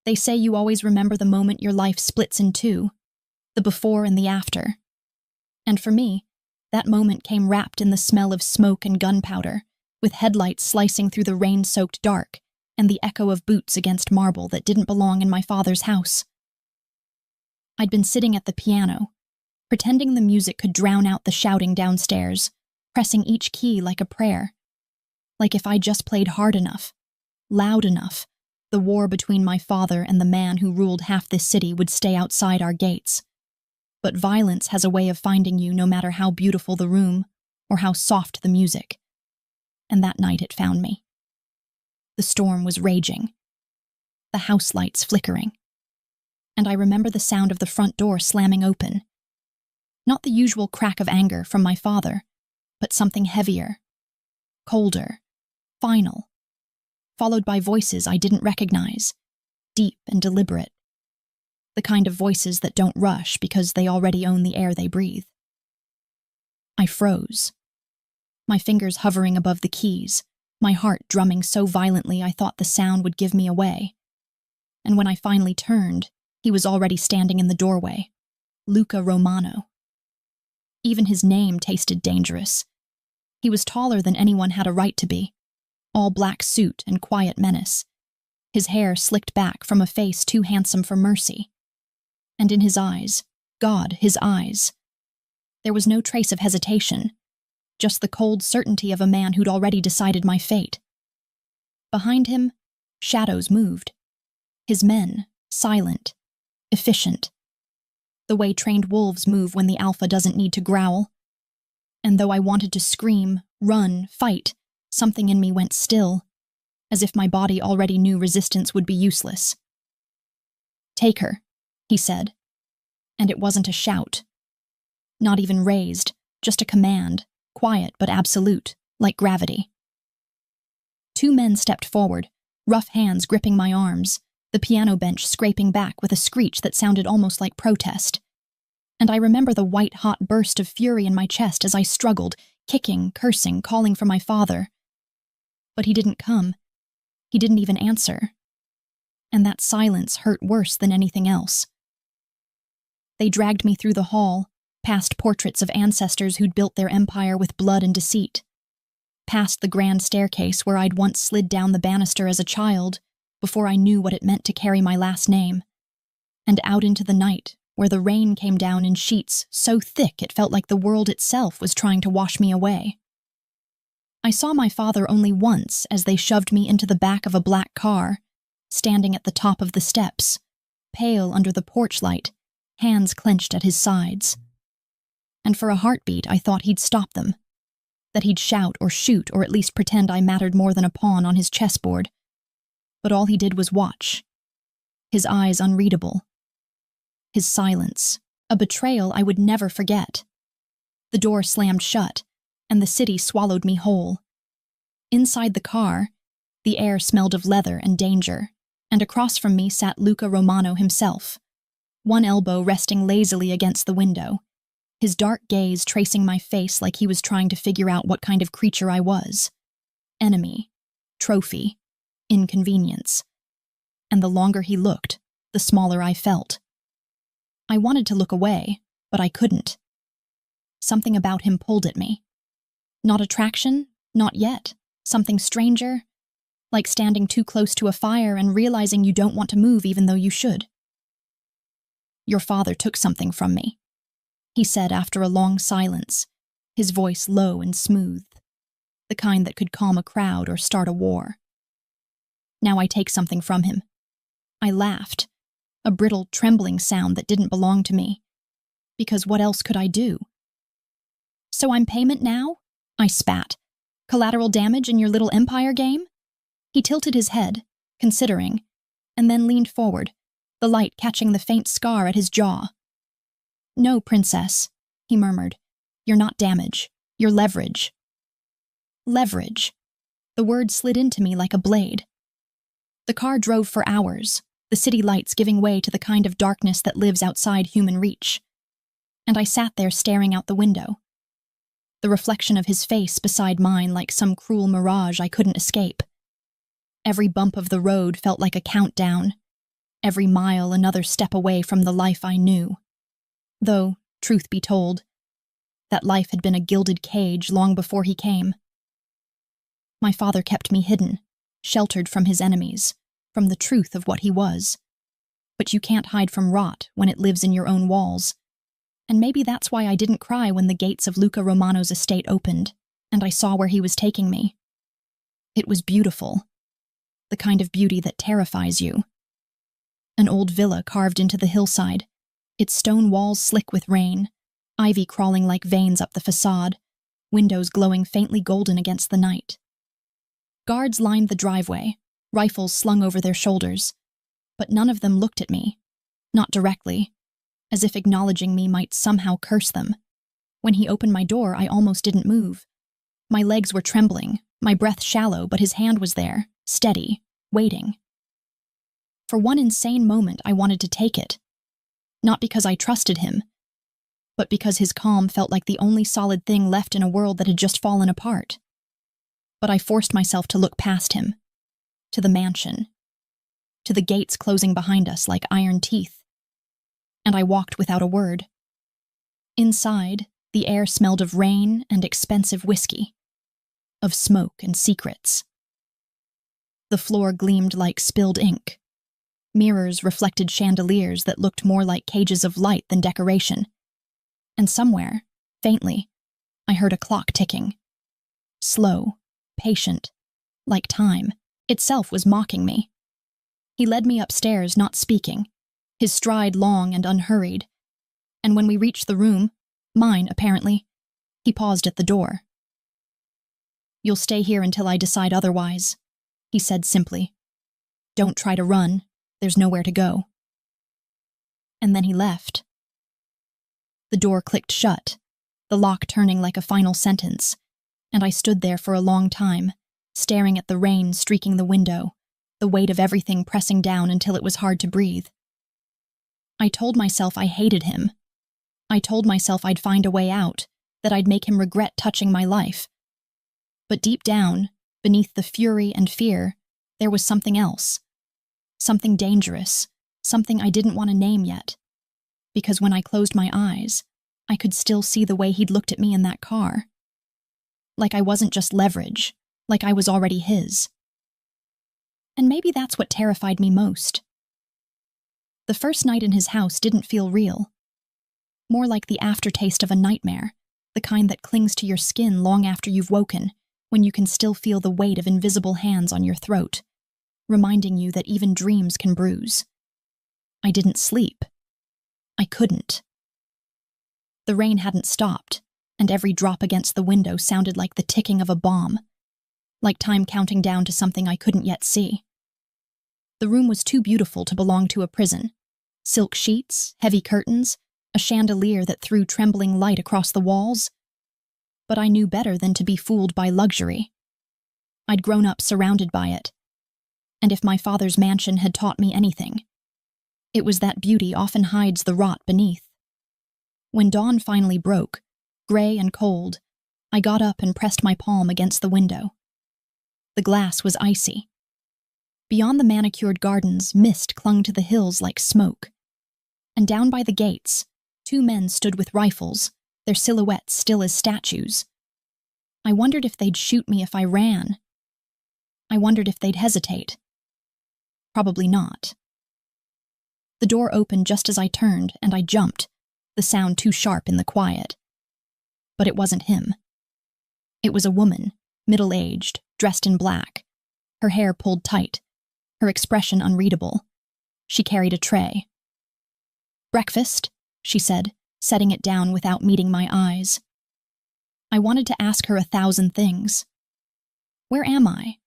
They say you always remember the moment your life splits in two, the before and the after. And for me, that moment came wrapped in the smell of smoke and gunpowder, with headlights slicing through the rain-soaked dark and the echo of boots against marble that didn't belong in my father's house. I'd been sitting at the piano, pretending the music could drown out the shouting downstairs, pressing each key like a prayer. Like if I just played hard enough, loud enough, the war between my father and the man who ruled half this city would stay outside our gates. But violence has a way of finding you no matter how beautiful the room or how soft the music. And that night it found me. The storm was raging, the house lights flickering, and I remember the sound of the front door slamming open. Not the usual crack of anger from my father, but something heavier, colder, final, followed by voices I didn't recognize, deep and deliberate. The kind of voices that don't rush because they already own the air they breathe. I froze, my fingers hovering above the keys, my heart drumming so violently I thought the sound would give me away. And when I finally turned, he was already standing in the doorway, Luca Romano. Even his name tasted dangerous. He was taller than anyone had a right to be, all black suit and quiet menace, his hair slicked back from a face too handsome for mercy. And in his eyes, God, his eyes, there was no trace of hesitation, just the cold certainty of a man who'd already decided my fate. Behind him, shadows moved. His men, silent, efficient. The way trained wolves move when the alpha doesn't need to growl. And though I wanted to scream, run, fight, something in me went still, as if my body already knew resistance would be useless. "Take her," he said. And it wasn't a shout. Not even raised, just a command, quiet but absolute, like gravity. Two men stepped forward, rough hands gripping my arms, the piano bench scraping back with a screech that sounded almost like protest. And I remember the white-hot burst of fury in my chest as I struggled, kicking, cursing, calling for my father. But he didn't come. He didn't even answer. And that silence hurt worse than anything else. They dragged me through the hall, past portraits of ancestors who'd built their empire with blood and deceit, past the grand staircase where I'd once slid down the banister as a child before I knew what it meant to carry my last name, and out into the night where the rain came down in sheets so thick it felt like the world itself was trying to wash me away. I saw my father only once as they shoved me into the back of a black car, standing at the top of the steps, pale under the porch light, hands clenched at his sides. And for a heartbeat I thought he'd stop them, that he'd shout or shoot or at least pretend I mattered more than a pawn on his chessboard. But all he did was watch, his eyes unreadable, his silence, a betrayal I would never forget. The door slammed shut, and the city swallowed me whole. Inside the car, the air smelled of leather and danger, and across from me sat Luca Romano himself, one elbow resting lazily against the window, his dark gaze tracing my face like he was trying to figure out what kind of creature I was. Enemy, trophy, inconvenience. And the longer he looked, the smaller I felt. I wanted to look away, but I couldn't. Something about him pulled at me. Not attraction, not yet. Something stranger, like standing too close to a fire and realizing you don't want to move even though you should. "Your father took something from me," he said after a long silence, his voice low and smooth, the kind that could calm a crowd or start a war. Now I take something from him. I laughed, a brittle, trembling sound that didn't belong to me, because what else could I do? "So I'm payment now?" I spat. "Collateral damage in your little empire game?" He tilted his head, considering, and then leaned forward, the light catching the faint scar at his jaw. "No, princess," he murmured. "You're not damage. You're leverage." Leverage. The word slid into me like a blade. The car drove for hours, the city lights giving way to the kind of darkness that lives outside human reach. And I sat there staring out the window, the reflection of his face beside mine like some cruel mirage I couldn't escape. Every bump of the road felt like a countdown, every mile another step away from the life I knew. Though, truth be told, that life had been a gilded cage long before he came. My father kept me hidden, sheltered from his enemies, from the truth of what he was. But you can't hide from rot when it lives in your own walls. And maybe that's why I didn't cry when the gates of Luca Romano's estate opened, and I saw where he was taking me. It was beautiful. The kind of beauty that terrifies you. An old villa carved into the hillside, its stone walls slick with rain, ivy crawling like veins up the facade, windows glowing faintly golden against the night. Guards lined the driveway, rifles slung over their shoulders, but none of them looked at me, not directly, as if acknowledging me might somehow curse them. When he opened my door, I almost didn't move. My legs were trembling, my breath shallow, but his hand was there, steady, waiting. For one insane moment, I wanted to take it. Not because I trusted him, but because his calm felt like the only solid thing left in a world that had just fallen apart. But I forced myself to look past him, to the mansion, to the gates closing behind us like iron teeth. And I walked without a word. Inside, the air smelled of rain and expensive whiskey, of smoke and secrets. The floor gleamed like spilled ink. Mirrors reflected chandeliers that looked more like cages of light than decoration. And somewhere, faintly, I heard a clock ticking. Slow, patient, like time itself was mocking me. He led me upstairs, not speaking, his stride long and unhurried. And when we reached the room, mine apparently, he paused at the door. "You'll stay here until I decide otherwise," he said simply. "Don't try to run, there's nowhere to go." And then he left. The door clicked shut, the lock turning like a final sentence, and I stood there for a long time, staring at the rain streaking the window, the weight of everything pressing down until it was hard to breathe. I told myself I hated him. I told myself I'd find a way out, that I'd make him regret touching my life. But deep down, beneath the fury and fear, there was something else. Something dangerous, something I didn't want to name yet. Because when I closed my eyes, I could still see the way he'd looked at me in that car. Like I wasn't just leverage, like I was already his. And maybe that's what terrified me most. The first night in his house didn't feel real. More like the aftertaste of a nightmare, the kind that clings to your skin long after you've woken, when you can still feel the weight of invisible hands on your throat, reminding you that even dreams can bruise. I didn't sleep. I couldn't. The rain hadn't stopped, and every drop against the window sounded like the ticking of a bomb, like time counting down to something I couldn't yet see. The room was too beautiful to belong to a prison. Silk sheets, heavy curtains, a chandelier that threw trembling light across the walls. But I knew better than to be fooled by luxury. I'd grown up surrounded by it. And if my father's mansion had taught me anything, it was that beauty often hides the rot beneath. When dawn finally broke, gray and cold, I got up and pressed my palm against the window. The glass was icy. Beyond the manicured gardens, mist clung to the hills like smoke. And down by the gates, 2 men stood with rifles, their silhouettes still as statues. I wondered if they'd shoot me if I ran. I wondered if they'd hesitate. Probably not. The door opened just as I turned, and I jumped, the sound too sharp in the quiet. But it wasn't him. It was a woman, middle-aged, dressed in black, her hair pulled tight, her expression unreadable. She carried a tray. "Breakfast," she said, setting it down without meeting my eyes. I wanted to ask her 1,000 things. Where am I?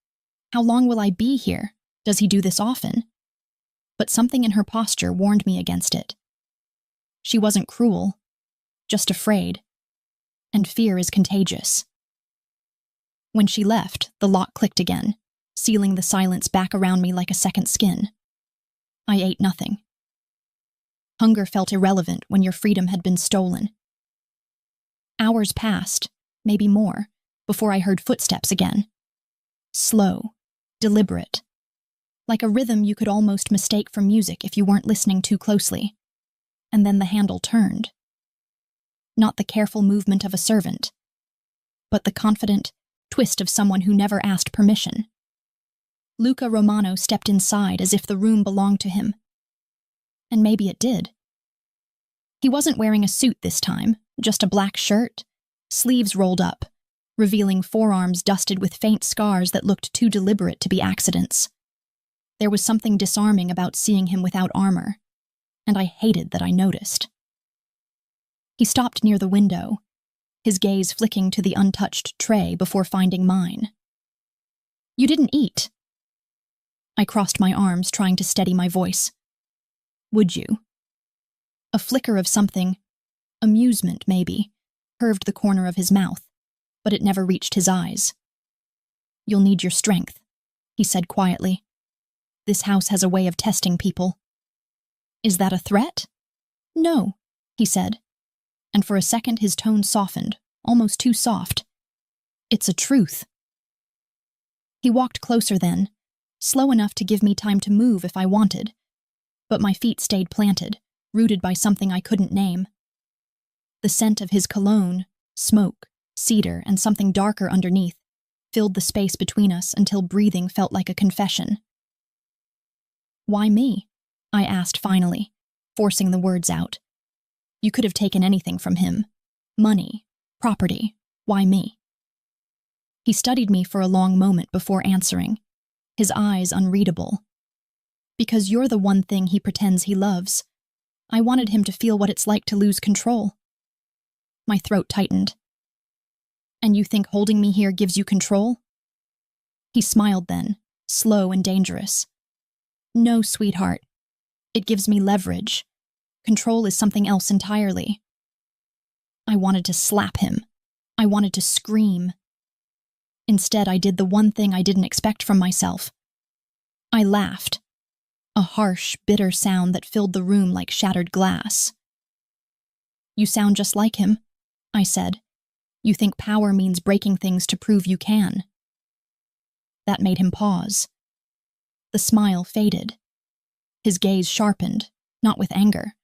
How long will I be here? Does he do this often? But something in her posture warned me against it. She wasn't cruel, just afraid. And fear is contagious. When she left, the lock clicked again, sealing the silence back around me like a second skin. I ate nothing. Hunger felt irrelevant when your freedom had been stolen. Hours passed, maybe more, before I heard footsteps again. Slow, deliberate. like a rhythm you could almost mistake for music if you weren't listening too closely. And then the handle turned. Not the careful movement of a servant, but the confident twist of someone who never asked permission. Luca Romano stepped inside as if the room belonged to him. And maybe it did. He wasn't wearing a suit this time, just a black shirt, sleeves rolled up, revealing forearms dusted with faint scars that looked too deliberate to be accidents. There was something disarming about seeing him without armor, and I hated that I noticed. He stopped near the window, his gaze flicking to the untouched tray before finding mine. "You didn't eat." I crossed my arms, trying to steady my voice. "Would you?" A flicker of something, amusement maybe, curved the corner of his mouth, but it never reached his eyes. "You'll need your strength," he said quietly. "This house has a way of testing people." "Is that a threat?" "No," he said, and for a second his tone softened, almost too soft. "It's a truth." He walked closer then, slow enough to give me time to move if I wanted, but my feet stayed planted, rooted by something I couldn't name. The scent of his cologne, smoke, cedar, and something darker underneath filled the space between us until breathing felt like a confession. "Why me?" I asked finally, forcing the words out. "You could have taken anything from him. Money, property. Why me?" He studied me for a long moment before answering, his eyes unreadable. "Because you're the one thing he pretends he loves. I wanted him to feel what it's like to lose control." My throat tightened. "And you think holding me here gives you control?" He smiled then, slow and dangerous. "No, sweetheart. It gives me leverage. Control is something else entirely." I wanted to slap him. I wanted to scream. Instead, I did the one thing I didn't expect from myself. I laughed. A harsh, bitter sound that filled the room like shattered glass. "You sound just like him," I said. "You think power means breaking things to prove you can." That made him pause. The smile faded. His gaze sharpened, not with anger,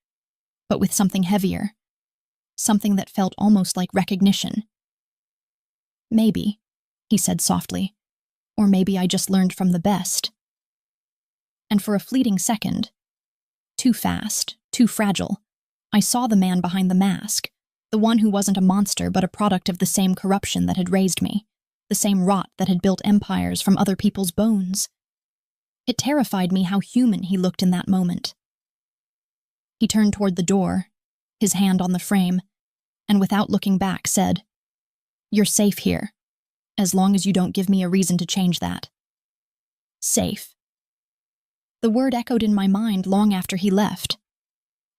but with something heavier. Something that felt almost like recognition. "Maybe," he said softly, "or maybe I just learned from the best." And for a fleeting second, too fast, too fragile, I saw the man behind the mask, the one who wasn't a monster but a product of the same corruption that had raised me, the same rot that had built empires from other people's bones. It terrified me how human he looked in that moment. He turned toward the door, his hand on the frame, and without looking back said, "You're safe here, as long as you don't give me a reason to change that." Safe. The word echoed in my mind long after he left.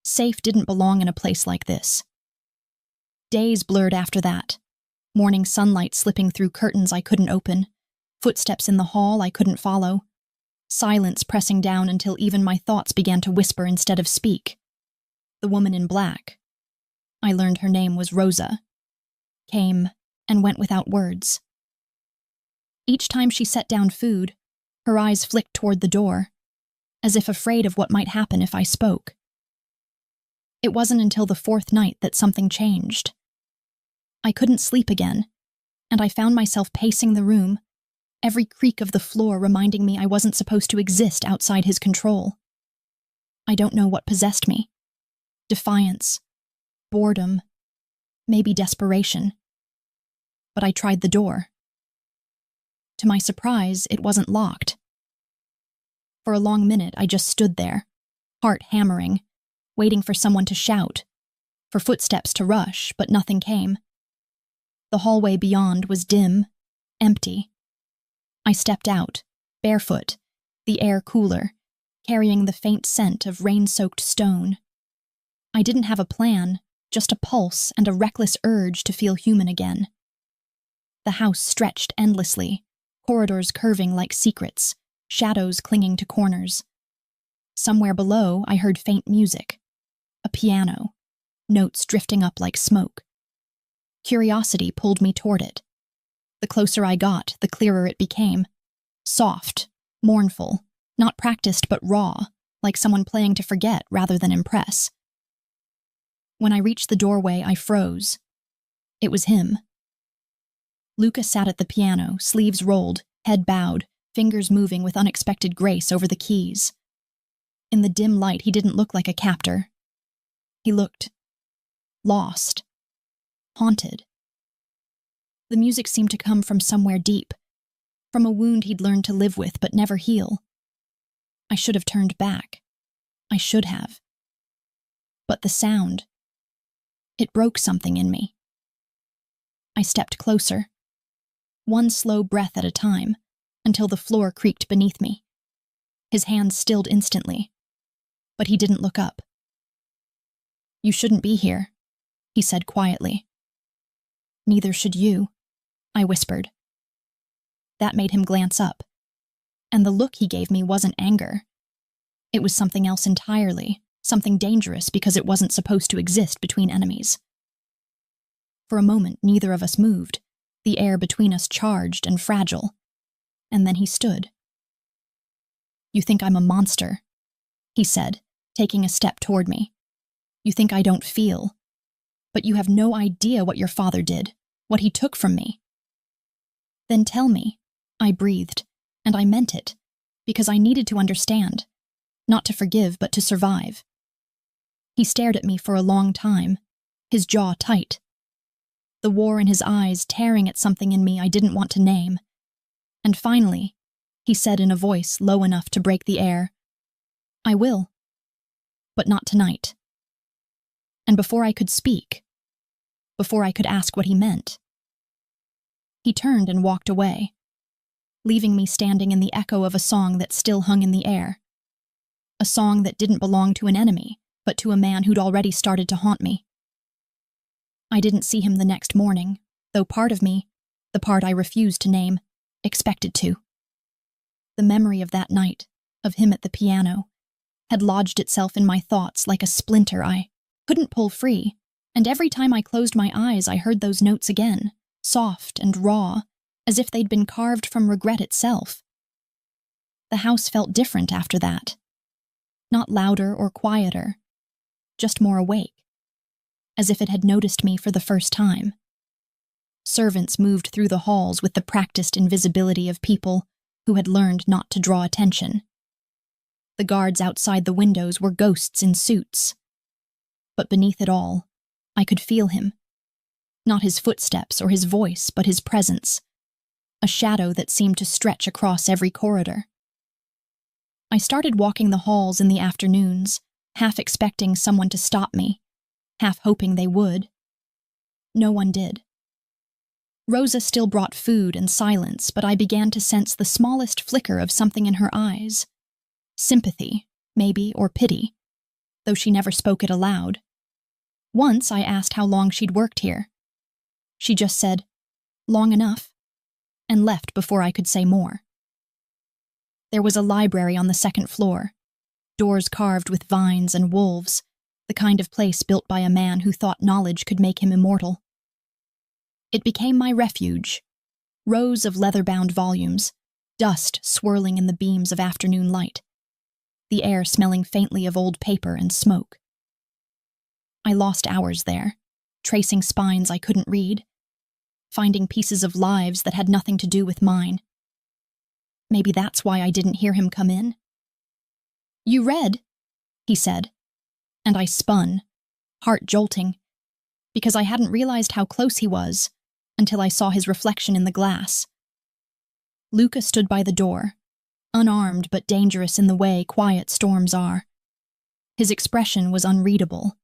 Safe didn't belong in a place like this. Days blurred after that. Morning sunlight slipping through curtains I couldn't open, footsteps in the hall I couldn't follow, silence pressing down until even my thoughts began to whisper instead of speak. The woman in black, I learned her name was Rosa, came and went without words. Each time she set down food, her eyes flicked toward the door, as if afraid of what might happen if I spoke. It wasn't until the fourth night that something changed. I couldn't sleep again, and I found myself pacing the room, every creak of the floor reminding me I wasn't supposed to exist outside his control. I don't know what possessed me. Defiance, boredom, maybe desperation. But I tried the door. To my surprise, it wasn't locked. For a long minute, I just stood there, heart hammering, waiting for someone to shout, for footsteps to rush, but nothing came. The hallway beyond was dim, empty. I stepped out, barefoot, the air cooler, carrying the faint scent of rain-soaked stone. I didn't have a plan, just a pulse and a reckless urge to feel human again. The house stretched endlessly, corridors curving like secrets, shadows clinging to corners. Somewhere below, I heard faint music. A piano, notes drifting up like smoke. Curiosity pulled me toward it. The closer I got, the clearer it became. Soft, mournful, Not practiced, but raw, like someone playing to forget rather than impress. When I reached the doorway, I froze. It was him. Luca sat at the piano, sleeves rolled, head bowed, fingers moving with unexpected grace over the keys. In the dim light, he didn't look like a captor. He looked lost, haunted. The music seemed to come from somewhere deep, from a wound he'd learned to live with but never heal. I should have turned back. I should have. But the sound, it broke something in me. I stepped closer, one slow breath at a time, until the floor creaked beneath me. His hands stilled instantly, but he didn't look up. "You shouldn't be here," he said quietly. "Neither should you," I whispered. That made him glance up, and the look he gave me wasn't anger. It was something else entirely, something dangerous because it wasn't supposed to exist between enemies. For a moment, neither of us moved, the air between us charged and fragile, and then he stood. "You think I'm a monster," he said, taking a step toward me. "You think I don't feel, but you have no idea what your father did, what he took from me." "Then tell me," I breathed, and I meant it, because I needed to understand, not to forgive but to survive. He stared at me for a long time, his jaw tight, the war in his eyes tearing at something in me I didn't want to name. And finally, he said in a voice low enough to break the air, "I will, but not tonight." And before I could speak, before I could ask what he meant, he turned and walked away, leaving me standing in the echo of a song that still hung in the air. A song that didn't belong to an enemy, but to a man who'd already started to haunt me. I didn't see him the next morning, though part of me, the part I refused to name, expected to. The memory of that night, of him at the piano, had lodged itself in my thoughts like a splinter I couldn't pull free, and every time I closed my eyes I heard those notes again, soft and raw, as if they'd been carved from regret itself. The house felt different after that. Not louder or quieter, just more awake, as if it had noticed me for the first time. Servants moved through the halls with the practiced invisibility of people who had learned not to draw attention. The guards outside the windows were ghosts in suits. But beneath it all, I could feel him. Not his footsteps or his voice, but his presence. A shadow that seemed to stretch across every corridor. I started walking the halls in the afternoons, half expecting someone to stop me, half hoping they would. No one did. Rosa still brought food and silence, but I began to sense the smallest flicker of something in her eyes. Sympathy, maybe, or pity, though she never spoke it aloud. Once I asked how long she'd worked here. She just said, "Long enough," and left before I could say more. There was a library on the second floor, doors carved with vines and wolves, the kind of place built by a man who thought knowledge could make him immortal. It became my refuge, rows of leather-bound volumes, dust swirling in the beams of afternoon light, the air smelling faintly of old paper and smoke. I lost hours there, tracing spines I couldn't read, finding pieces of lives that had nothing to do with mine. Maybe that's why I didn't hear him come in. "You read," he said, and I spun, heart jolting, because I hadn't realized how close he was until I saw his reflection in the glass. Luca stood by the door, unarmed but dangerous in the way quiet storms are. His expression was unreadable,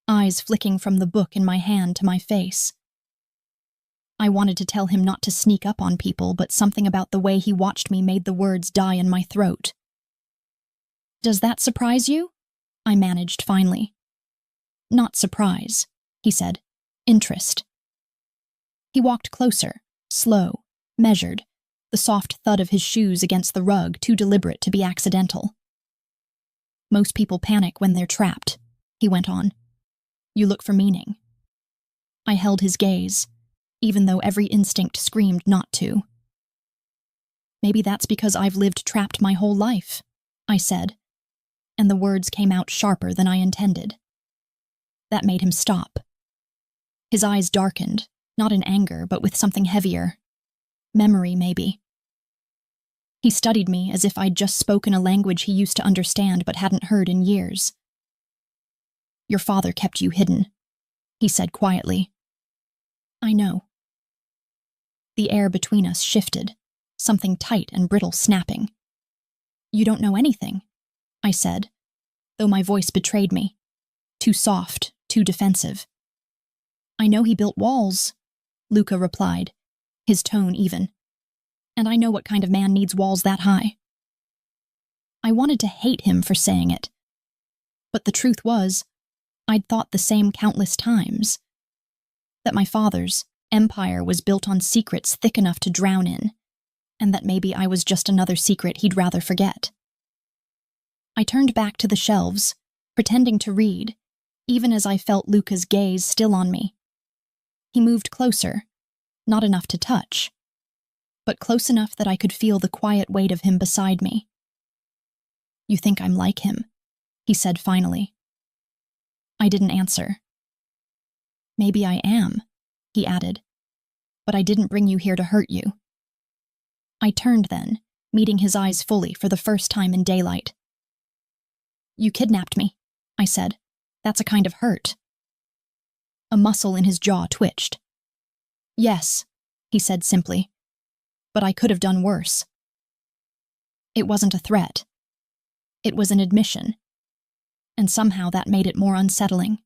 eyes flicking from the book in my hand to my face. I wanted to tell him not to sneak up on people, but something about the way he watched me made the words die in my throat. "Does that surprise you?" I managed finally. "Not surprise," he said. "Interest." He walked closer, slow, measured, the soft thud of his shoes against the rug too deliberate to be accidental. "Most people panic when they're trapped," he went on. "You look for meaning." I held his gaze, even though every instinct screamed not to. "Maybe that's because I've lived trapped my whole life," I said, and the words came out sharper than I intended. That made him stop. His eyes darkened, not in anger, but with something heavier. Memory, maybe. He studied me as if I'd just spoken a language he used to understand but hadn't heard in years. Your father kept you hidden, he said quietly. I know. The air between us shifted, something tight and brittle snapping. You don't know anything, I said, though my voice betrayed me. Too soft, too defensive. I know he built walls, Luca replied, his tone even. And I know what kind of man needs walls that high. I wanted to hate him for saying it. But the truth was, I'd thought the same countless times. That my father's empire was built on secrets thick enough to drown in, and that maybe I was just another secret he'd rather forget. I turned back to the shelves, pretending to read, even as I felt Luca's gaze still on me. He moved closer, not enough to touch, but close enough that I could feel the quiet weight of him beside me. You think I'm like him, he said finally. I didn't answer. Maybe I am, he added, but I didn't bring you here to hurt you. I turned then, meeting his eyes fully for the first time in daylight. You kidnapped me, I said. That's a kind of hurt. A muscle in his jaw twitched. Yes, he said simply, but I could have done worse. It wasn't a threat. It was an admission, and somehow that made it more unsettling.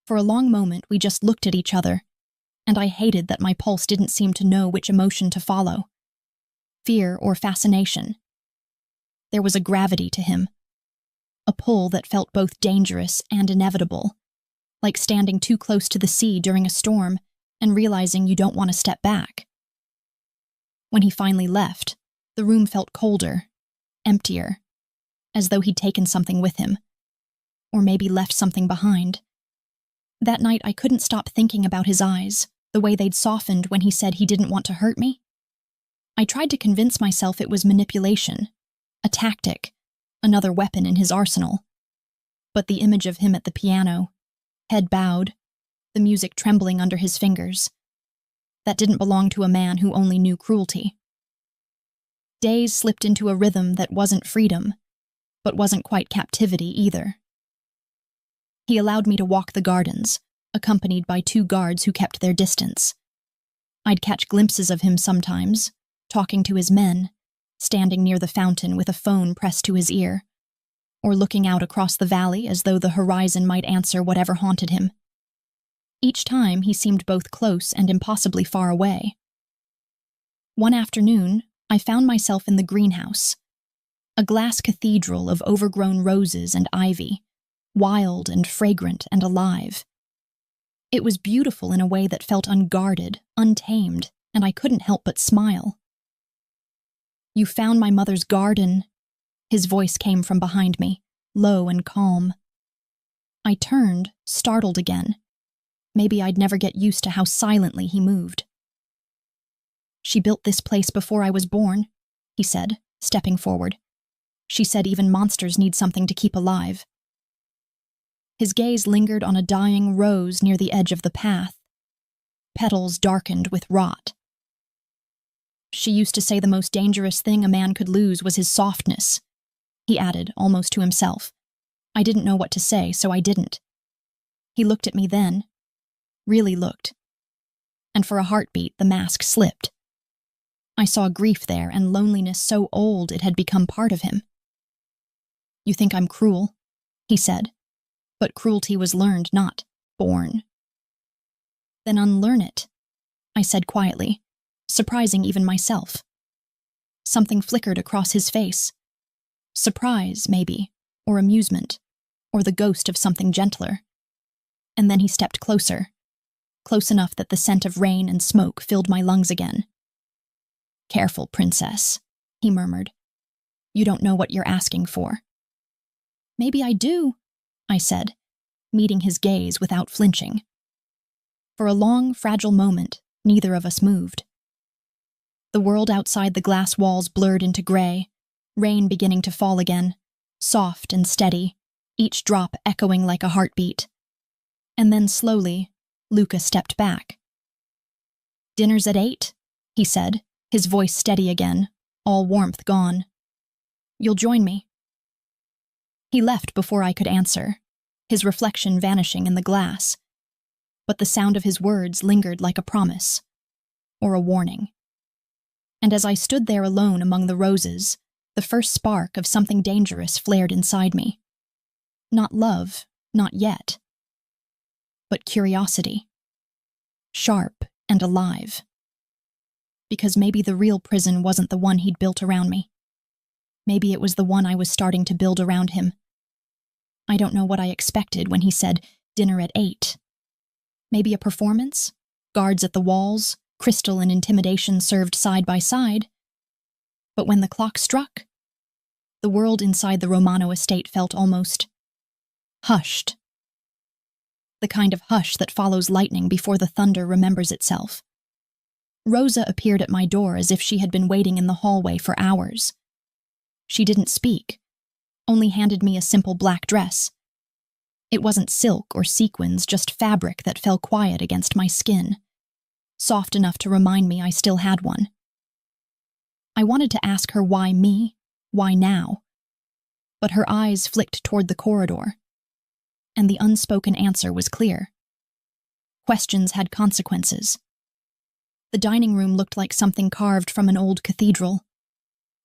For a long moment we just looked at each other, and I hated that my pulse didn't seem to know which emotion to follow. Fear or fascination. There was a gravity to him, a pull that felt both dangerous and inevitable, like standing too close to the sea during a storm and realizing you don't want to step back. When he finally left, the room felt colder, emptier, as though he'd taken something with him, or maybe left something behind. That night I couldn't stop thinking about his eyes, the way they'd softened when he said he didn't want to hurt me. I tried to convince myself it was manipulation, a tactic, another weapon in his arsenal. But the image of him at the piano, head bowed, the music trembling under his fingers, that didn't belong to a man who only knew cruelty. Days slipped into a rhythm that wasn't freedom, but wasn't quite captivity either. He allowed me to walk the gardens, accompanied by 2 guards who kept their distance. I'd catch glimpses of him sometimes, talking to his men, standing near the fountain with a phone pressed to his ear, or looking out across the valley as though the horizon might answer whatever haunted him. Each time he seemed both close and impossibly far away. One afternoon, I found myself in the greenhouse, a glass cathedral of overgrown roses and ivy, wild and fragrant and alive. It was beautiful in a way that felt unguarded, untamed, and I couldn't help but smile. You found my mother's garden, his voice came from behind me, low and calm. I turned, startled again. Maybe I'd never get used to how silently he moved. She built this place before I was born, he said, stepping forward. She said even monsters need something to keep alive. His gaze lingered on a dying rose near the edge of the path, petals darkened with rot. She used to say the most dangerous thing a man could lose was his softness, he added, almost to himself. I didn't know what to say, so I didn't. He looked at me then, really looked, and for a heartbeat the mask slipped. I saw grief there and loneliness so old it had become part of him. You think I'm cruel, he said, but cruelty was learned, not born. Then unlearn it, I said quietly, surprising even myself. Something flickered across his face. Surprise, maybe, or amusement, or the ghost of something gentler. And then he stepped closer, close enough that the scent of rain and smoke filled my lungs again. Careful, princess, he murmured. You don't know what you're asking for. Maybe I do, I said, meeting his gaze without flinching. For a long, fragile moment, neither of us moved. The world outside the glass walls blurred into gray, rain beginning to fall again, soft and steady, each drop echoing like a heartbeat. And then slowly, Luca stepped back. "Dinner's at 8, he said, his voice steady again, all warmth gone. "You'll join me." He left before I could answer, his reflection vanishing in the glass, but the sound of his words lingered like a promise, or a warning. And as I stood there alone among the roses, the first spark of something dangerous flared inside me. Not love, not yet, but curiosity. Sharp and alive. Because maybe the real prison wasn't the one he'd built around me. Maybe it was the one I was starting to build around him. I don't know what I expected when he said, "Dinner at 8. Maybe a performance? Guards at the walls, crystal and intimidation served side by side. But when the clock struck, the world inside the Romano estate felt almost hushed. The kind of hush that follows lightning before the thunder remembers itself. Rosa appeared at my door as if she had been waiting in the hallway for hours. She didn't speak, only handed me a simple black dress. It wasn't silk or sequins, just fabric that fell quiet against my skin, soft enough to remind me I still had one. I wanted to ask her why me, why now, but her eyes flicked toward the corridor, and the unspoken answer was clear. Questions had consequences. The dining room looked like something carved from an old cathedral.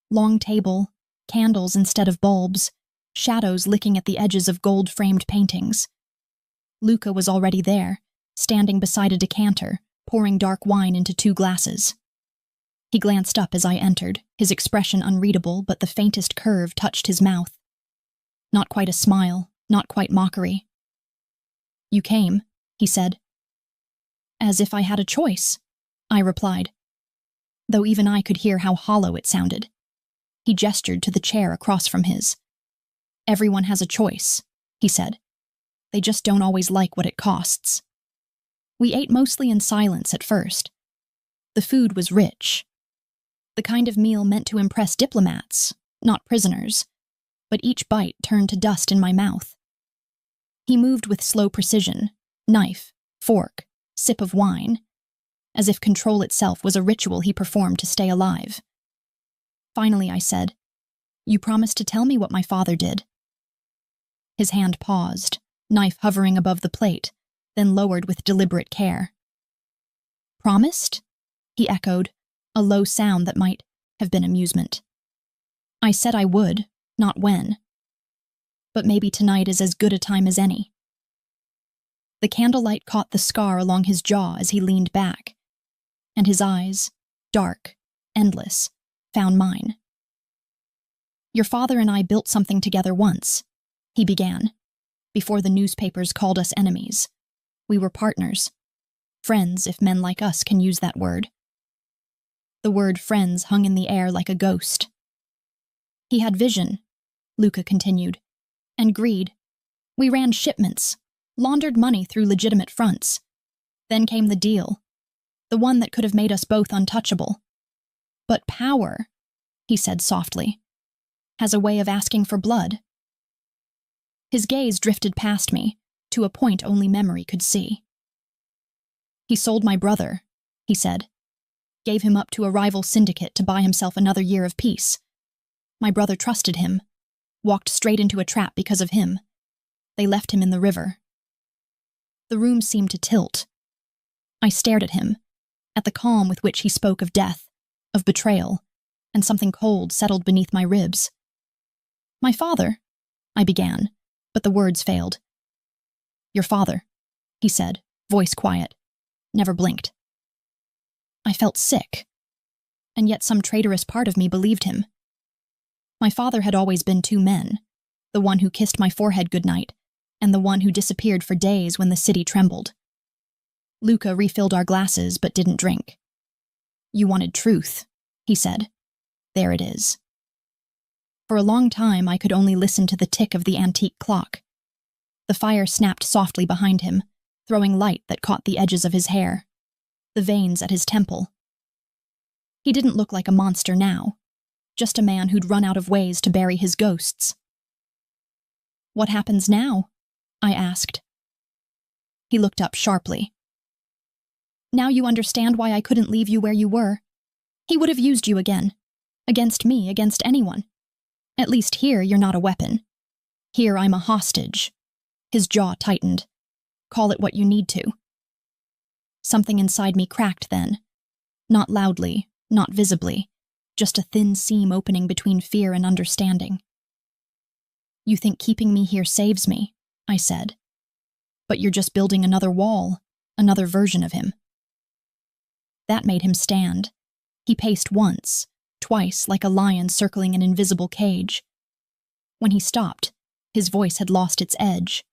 Long table, candles instead of bulbs, shadows licking at the edges of gold-framed paintings. Luca was already there, standing beside a decanter, pouring dark wine into 2 glasses. He glanced up as I entered, his expression unreadable, but the faintest curve touched his mouth. Not quite a smile, not quite mockery. "You came," he said. "As if I had a choice," I replied, though even I could hear how hollow it sounded. He gestured to the chair across from his. "Everyone has a choice," he said. "They just don't always like what it costs." We ate mostly in silence at first. The food was rich. The kind of meal meant to impress diplomats, not prisoners, but each bite turned to dust in my mouth. He moved with slow precision, knife, fork, sip of wine, as if control itself was a ritual he performed to stay alive. Finally, I said, "You promised to tell me what my father did." His hand paused, knife hovering above the plate, then lowered with deliberate care. "Promised?" he echoed, a low sound that might have been amusement. "I said I would, not when. But maybe tonight is as good a time as any." The candlelight caught the scar along his jaw as he leaned back, and his eyes, dark, endless, found mine. "Your father and I built something together once," he began, "before the newspapers called us enemies. We were partners. Friends, if men like us can use that word." The word friends hung in the air like a ghost. "He had vision," Luca continued, "and greed. We ran shipments, laundered money through legitimate fronts. Then came the deal, the one that could have made us both untouchable. But power," he said softly, "has a way of asking for blood." His gaze drifted past me, to a point only memory could see. "He sold my brother," he said. "Gave him up to a rival syndicate to buy himself another year of peace. My brother trusted him, walked straight into a trap because of him. They left him in the river." The room seemed to tilt. I stared at him, at the calm with which he spoke of death, of betrayal, and something cold settled beneath my ribs. "My father," I began, but the words failed. "Your father," he said, voice quiet, never blinked. I felt sick, and yet some traitorous part of me believed him. My father had always been 2 men, the one who kissed my forehead goodnight, and the one who disappeared for days when the city trembled. Luca refilled our glasses but didn't drink. "You wanted truth," he said. "There it is." For a long time I could only listen to the tick of the antique clock. The fire snapped softly behind him, throwing light that caught the edges of his hair, the veins at his temple. He didn't look like a monster now, just a man who'd run out of ways to bury his ghosts. "What happens now?" I asked. He looked up sharply. "Now you understand why I couldn't leave you where you were. He would have used you again. Against me, against anyone. At least here you're not a weapon. Here I'm a hostage." His jaw tightened. "Call it what you need to." Something inside me cracked then. Not loudly, not visibly, just a thin seam opening between fear and understanding. "You think keeping me here saves me," I said. "But you're just building another wall, another version of him." That made him stand. He paced once, twice, like a lion circling an invisible cage. When he stopped, his voice had lost its edge.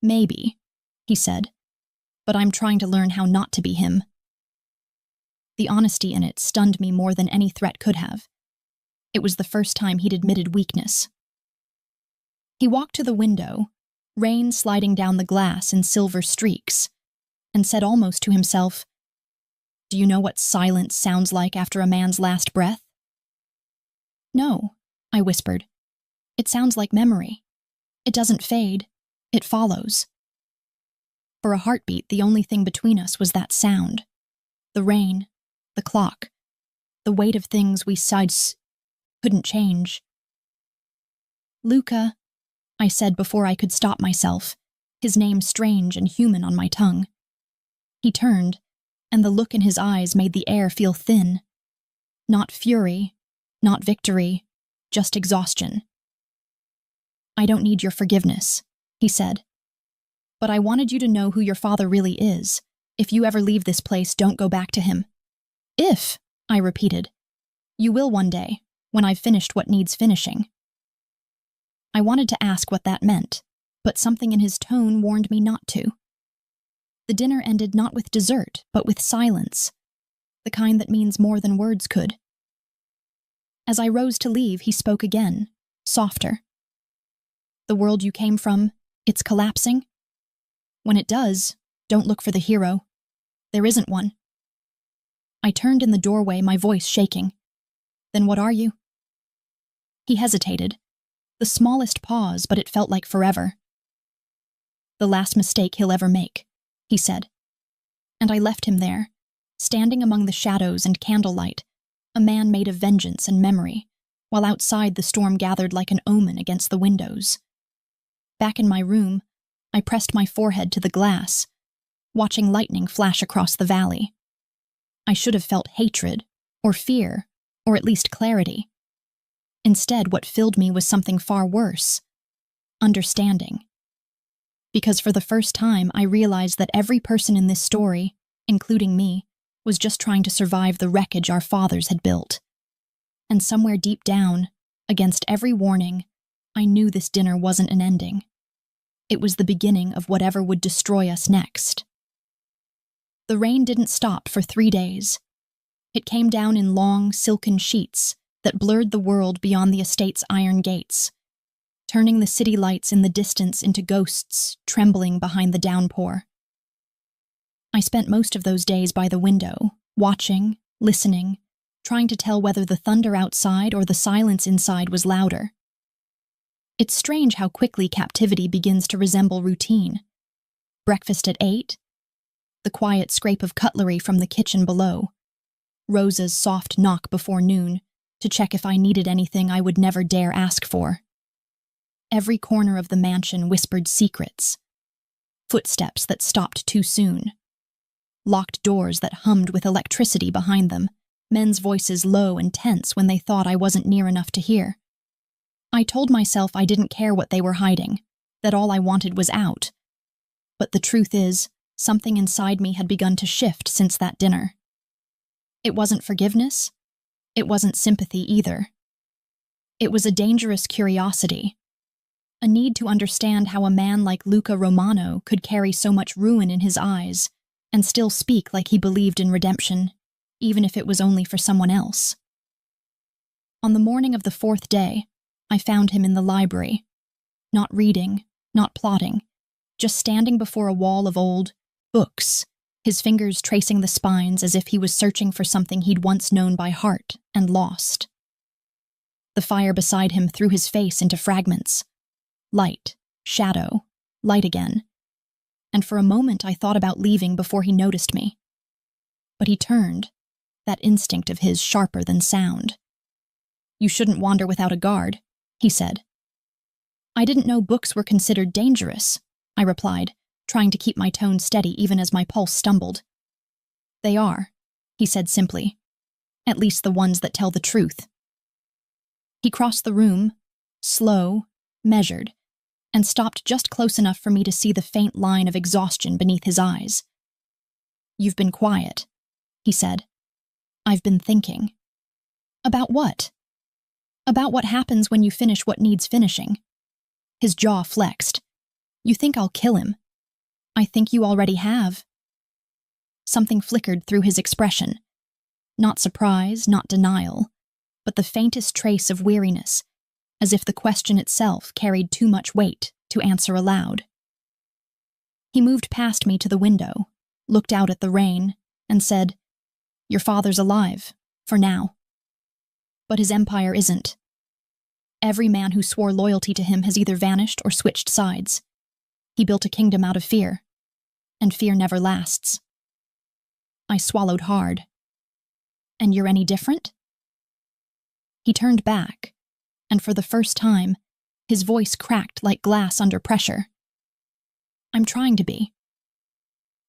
"Maybe," he said, "but I'm trying to learn how not to be him." The honesty in it stunned me more than any threat could have. It was the first time he'd admitted weakness. He walked to the window, rain sliding down the glass in silver streaks, and said almost to himself, "Do you know what silence sounds like after a man's last breath?" "No," I whispered. "It sounds like memory. It doesn't fade. It follows." For a heartbeat, the only thing between us was that sound. The rain, the clock, the weight of things we couldn't change. "Luca," I said before I could stop myself, his name strange and human on my tongue. He turned, and the look in his eyes made the air feel thin. Not fury, not victory, just exhaustion. "I don't need your forgiveness," he said. "But I wanted you to know who your father really is. If you ever leave this place, don't go back to him." "If," I repeated. "You will one day, when I've finished what needs finishing." I wanted to ask what that meant, but something in his tone warned me not to. The dinner ended not with dessert, but with silence, the kind that means more than words could. As I rose to leave, he spoke again, softer. "The world you came from, it's collapsing? When it does, don't look for the hero. There isn't one." I turned in the doorway, my voice shaking. "Then what are you?" He hesitated. The smallest pause, but it felt like forever. "The last mistake he'll ever make," he said. And I left him there, standing among the shadows and candlelight, a man made of vengeance and memory, while outside the storm gathered like an omen against the windows. Back in my room, I pressed my forehead to the glass, watching lightning flash across the valley. I should have felt hatred, or fear, or at least clarity. Instead, what filled me was something far worse: understanding. Because for the first time, I realized that every person in this story, including me, was just trying to survive the wreckage our fathers had built. And somewhere deep down, against every warning, I knew this dinner wasn't an ending. It was the beginning of whatever would destroy us next. The rain didn't stop for 3 days. It came down in long, silken sheets that blurred the world beyond the estate's iron gates, turning the city lights in the distance into ghosts trembling behind the downpour. I spent most of those days by the window, watching, listening, trying to tell whether the thunder outside or the silence inside was louder. It's strange how quickly captivity begins to resemble routine. Breakfast at 8, the quiet scrape of cutlery from the kitchen below, Rosa's soft knock before noon to check if I needed anything I would never dare ask for. Every corner of the mansion whispered secrets. Footsteps that stopped too soon. Locked doors that hummed with electricity behind them, men's voices low and tense when they thought I wasn't near enough to hear. I told myself I didn't care what they were hiding, that all I wanted was out. But the truth is, something inside me had begun to shift since that dinner. It wasn't forgiveness. It wasn't sympathy either. It was a dangerous curiosity, a need to understand how a man like Luca Romano could carry so much ruin in his eyes and still speak like he believed in redemption, even if it was only for someone else. On the morning of the 4th day, I found him in the library, not reading, not plotting, just standing before a wall of old books, his fingers tracing the spines as if he was searching for something he'd once known by heart and lost. The fire beside him threw his face into fragments. Light, shadow, light again. And for a moment I thought about leaving before he noticed me. But he turned, that instinct of his sharper than sound. "You shouldn't wander without a guard," he said. "I didn't know books were considered dangerous," I replied, trying to keep my tone steady even as my pulse stumbled. "They are," he said simply. "At least the ones that tell the truth." He crossed the room, slow, measured, and stopped just close enough for me to see the faint line of exhaustion beneath his eyes. "You've been quiet," he said. "I've been thinking." "About what?" "About what happens when you finish what needs finishing." His jaw flexed. "You think I'll kill him?" "I think you already have." Something flickered through his expression. Not surprise, not denial, but the faintest trace of weariness, as if the question itself carried too much weight to answer aloud. He moved past me to the window, looked out at the rain, and said, "Your father's alive, for now. But his empire isn't. Every man who swore loyalty to him has either vanished or switched sides. He built a kingdom out of fear, and fear never lasts." I swallowed hard. "And you're any different?" He turned back, and for the first time, his voice cracked like glass under pressure. "I'm trying to be."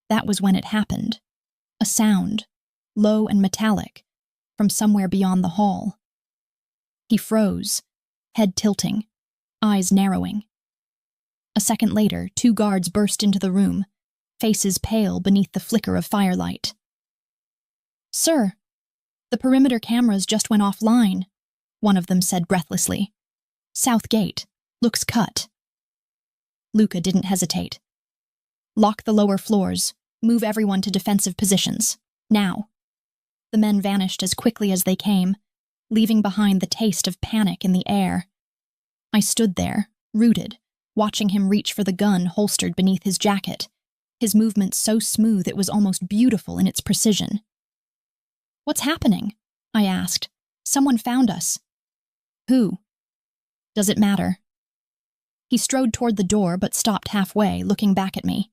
That was when it happened. A sound, low and metallic, from somewhere beyond the hall. He froze, head tilting, eyes narrowing. A second later, 2 guards burst into the room, faces pale beneath the flicker of firelight. "Sir, the perimeter cameras just went offline," one of them said breathlessly. "South gate. Looks cut." Luca didn't hesitate. "Lock the lower floors. Move everyone to defensive positions. Now." The men vanished as quickly as they came, leaving behind the taste of panic in the air. I stood there, rooted, watching him reach for the gun holstered beneath his jacket, his movement so smooth it was almost beautiful in its precision. "What's happening?" I asked. "Someone found us." "Who?" "Does it matter?" He strode toward the door but stopped halfway, looking back at me.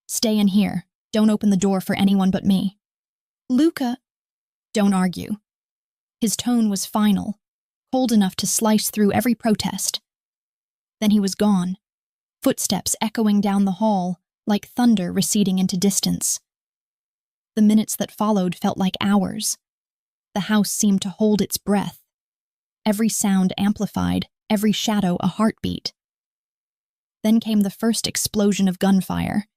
"Stay in here. Don't open the door for anyone but me." "Luca—" "Don't argue." His tone was final, cold enough to slice through every protest. Then he was gone, footsteps echoing down the hall like thunder receding into distance. The minutes that followed felt like hours. The house seemed to hold its breath. Every sound amplified, every shadow a heartbeat. Then came the first explosion of gunfire,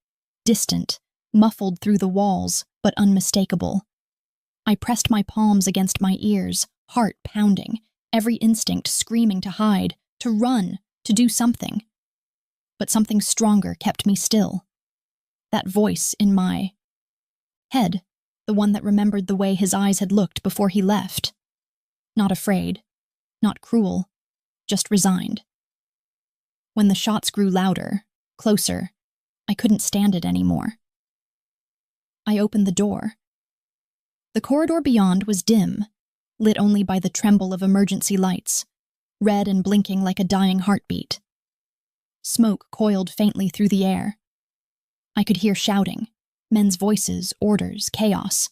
distant, muffled through the walls, but unmistakable. I pressed my palms against my ears, heart pounding, every instinct screaming to hide, to run, to do something. But something stronger kept me still. That voice in my head, the one that remembered the way his eyes had looked before he left. Not afraid, not cruel, just resigned. When the shots grew louder, closer, I couldn't stand it anymore. I opened the door. The corridor beyond was dim, lit only by the tremble of emergency lights, red and blinking like a dying heartbeat. Smoke coiled faintly through the air. I could hear shouting, men's voices, orders, chaos.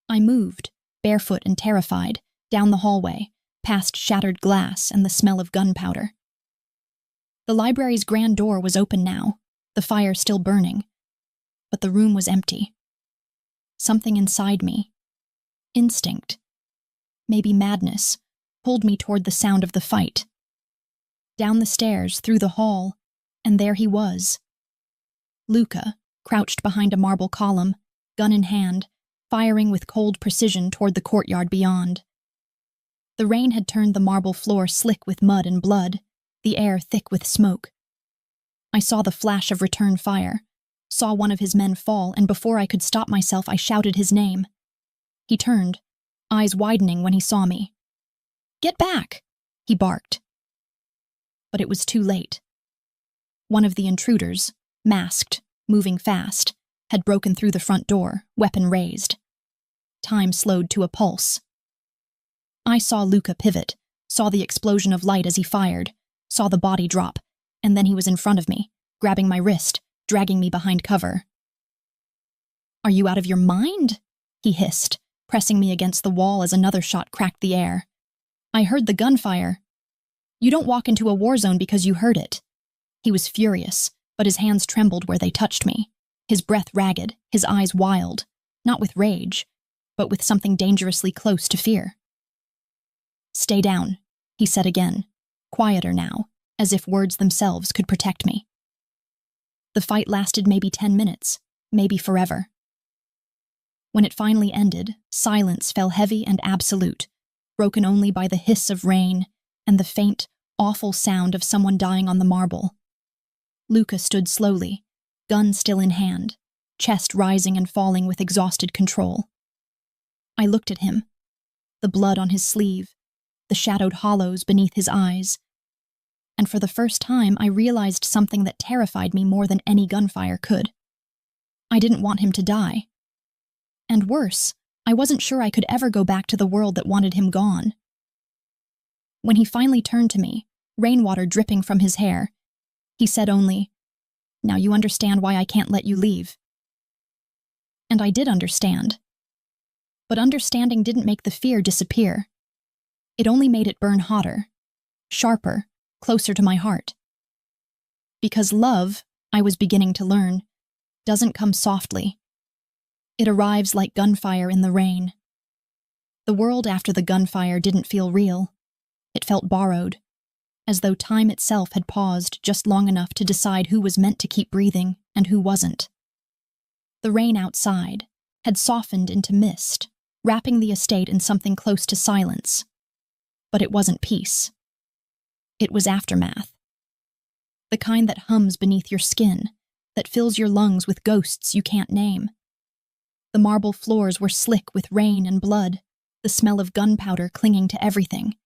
I moved, barefoot and terrified, down the hallway, past shattered glass and the smell of gunpowder. The library's grand door was open now, the fire still burning, but the room was empty. Something inside me, instinct, maybe madness, pulled me toward the sound of the fight. Down the stairs, through the hall, and there he was. Luca, crouched behind a marble column, gun in hand, firing with cold precision toward the courtyard beyond. The rain had turned the marble floor slick with mud and blood, the air thick with smoke. I saw the flash of return fire, saw one of his men fall, and before I could stop myself, I shouted his name. He turned, eyes widening when he saw me. "Get back!" he barked. But it was too late. One of the intruders, masked, moving fast, had broken through the front door, weapon raised. Time slowed to a pulse. I saw Luca pivot, saw the explosion of light as he fired, saw the body drop, and then he was in front of me, grabbing my wrist, dragging me behind cover. "Are you out of your mind?" he hissed, pressing me against the wall as another shot cracked the air. "I heard the gunfire." "You don't walk into a war zone because you heard it." He was furious, but his hands trembled where they touched me, his breath ragged, his eyes wild, not with rage, but with something dangerously close to fear. "Stay down," he said again, quieter now, as if words themselves could protect me. The fight lasted maybe 10 minutes, maybe forever. When it finally ended, silence fell heavy and absolute, broken only by the hiss of rain and the faint, awful sound of someone dying on the marble. Luca stood slowly, gun still in hand, chest rising and falling with exhausted control. I looked at him, the blood on his sleeve, the shadowed hollows beneath his eyes, and for the first time I realized something that terrified me more than any gunfire could. I didn't want him to die. And worse, I wasn't sure I could ever go back to the world that wanted him gone. When he finally turned to me, rainwater dripping from his hair, he said only, "Now you understand why I can't let you leave." And I did understand. But understanding didn't make the fear disappear. It only made it burn hotter, sharper, closer to my heart. Because love, I was beginning to learn, doesn't come softly. It arrives like gunfire in the rain. The world after the gunfire didn't feel real. It felt borrowed, as though time itself had paused just long enough to decide who was meant to keep breathing and who wasn't. The rain outside had softened into mist, wrapping the estate in something close to silence. But it wasn't peace. It was aftermath. The kind that hums beneath your skin, that fills your lungs with ghosts you can't name. The marble floors were slick with rain and blood, the smell of gunpowder clinging to everything.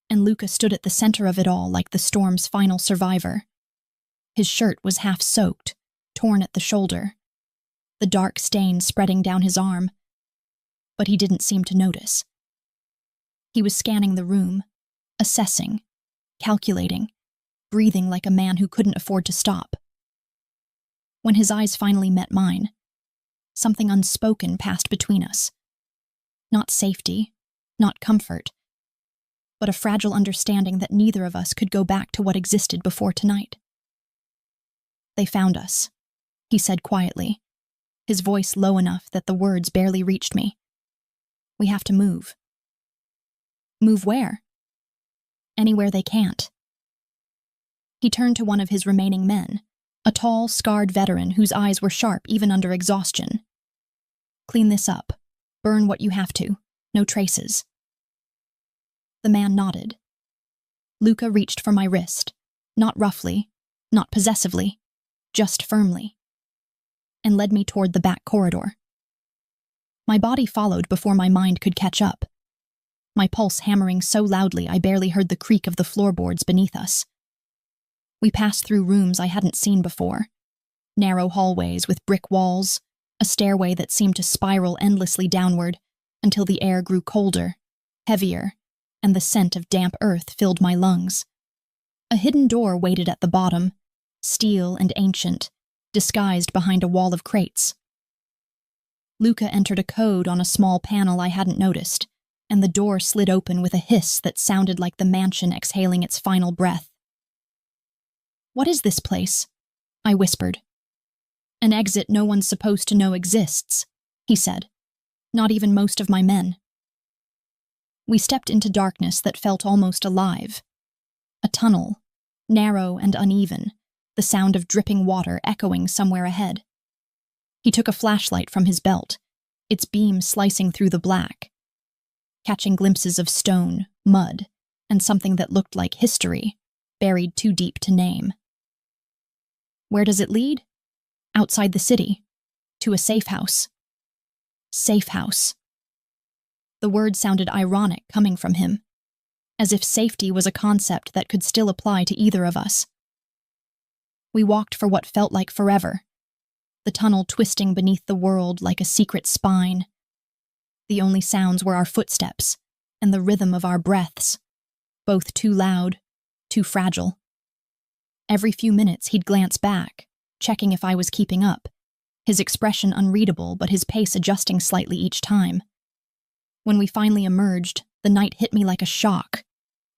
And Luca stood at the center of it all like the storm's final survivor. His shirt was half soaked, torn at the shoulder, the dark stain spreading down his arm. But he didn't seem to notice. He was scanning the room, assessing, calculating, breathing like a man who couldn't afford to stop. When his eyes finally met mine, something unspoken passed between us. Not safety, not comfort, but a fragile understanding that neither of us could go back to what existed before tonight. "They found us," he said quietly, his voice low enough that the words barely reached me. "We have to move." "Move where?" "Anywhere they can't." He turned to one of his remaining men, a tall, scarred veteran whose eyes were sharp even under exhaustion. "Clean this up. Burn what you have to. No traces." The man nodded. Luca reached for my wrist, not roughly, not possessively, just firmly, and led me toward the back corridor. My body followed before my mind could catch up, my pulse hammering so loudly I barely heard the creak of the floorboards beneath us. We passed through rooms I hadn't seen before, narrow hallways with brick walls, a stairway that seemed to spiral endlessly downward until the air grew colder, heavier, and the scent of damp earth filled my lungs. A hidden door waited at the bottom, steel and ancient, disguised behind a wall of crates. Luca entered a code on a small panel I hadn't noticed, and the door slid open with a hiss that sounded like the mansion exhaling its final breath. "What is this place?" I whispered. "An exit no one's supposed to know exists," he said. "Not even most of my men." We stepped into darkness that felt almost alive. A tunnel, narrow and uneven, the sound of dripping water echoing somewhere ahead. He took a flashlight from his belt, its beam slicing through the black, catching glimpses of stone, mud, and something that looked like history, buried too deep to name. "Where does it lead?" "Outside the city. To a safe house." Safe house. The word sounded ironic coming from him, as if safety was a concept that could still apply to either of us. We walked for what felt like forever. the tunnel twisting beneath the world like a secret spine. The only sounds were our footsteps and the rhythm of our breaths, both too loud, too fragile. Every few minutes he'd glance back, checking if I was keeping up, his expression unreadable but his pace adjusting slightly each time. When we finally emerged, the night hit me like a shock.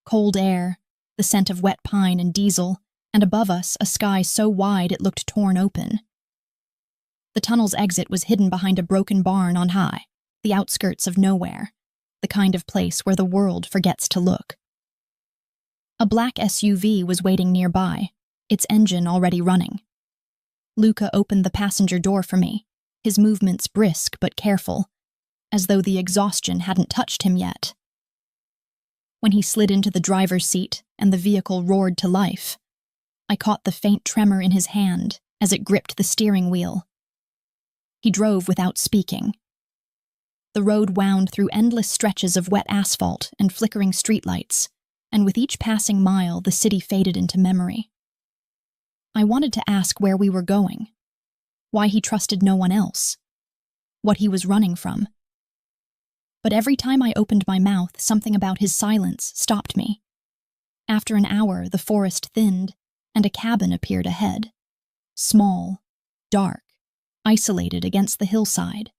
Cold air, the scent of wet pine and diesel, and above us a sky so wide it looked torn open. The tunnel's exit was hidden behind a broken barn on high, the outskirts of nowhere, the kind of place where the world forgets to look. A black SUV was waiting nearby, its engine already running. Luca opened the passenger door for me, his movements brisk but careful, as though the exhaustion hadn't touched him yet. When he slid into the driver's seat and the vehicle roared to life, I caught the faint tremor in his hand as it gripped the steering wheel. He drove without speaking. The road wound through endless stretches of wet asphalt and flickering streetlights, and with each passing mile the city faded into memory. I wanted to ask where we were going, why he trusted no one else, what he was running from. But every time I opened my mouth, something about his silence stopped me. After an hour, the forest thinned, and a cabin appeared ahead. Small, dark, isolated against the hillside.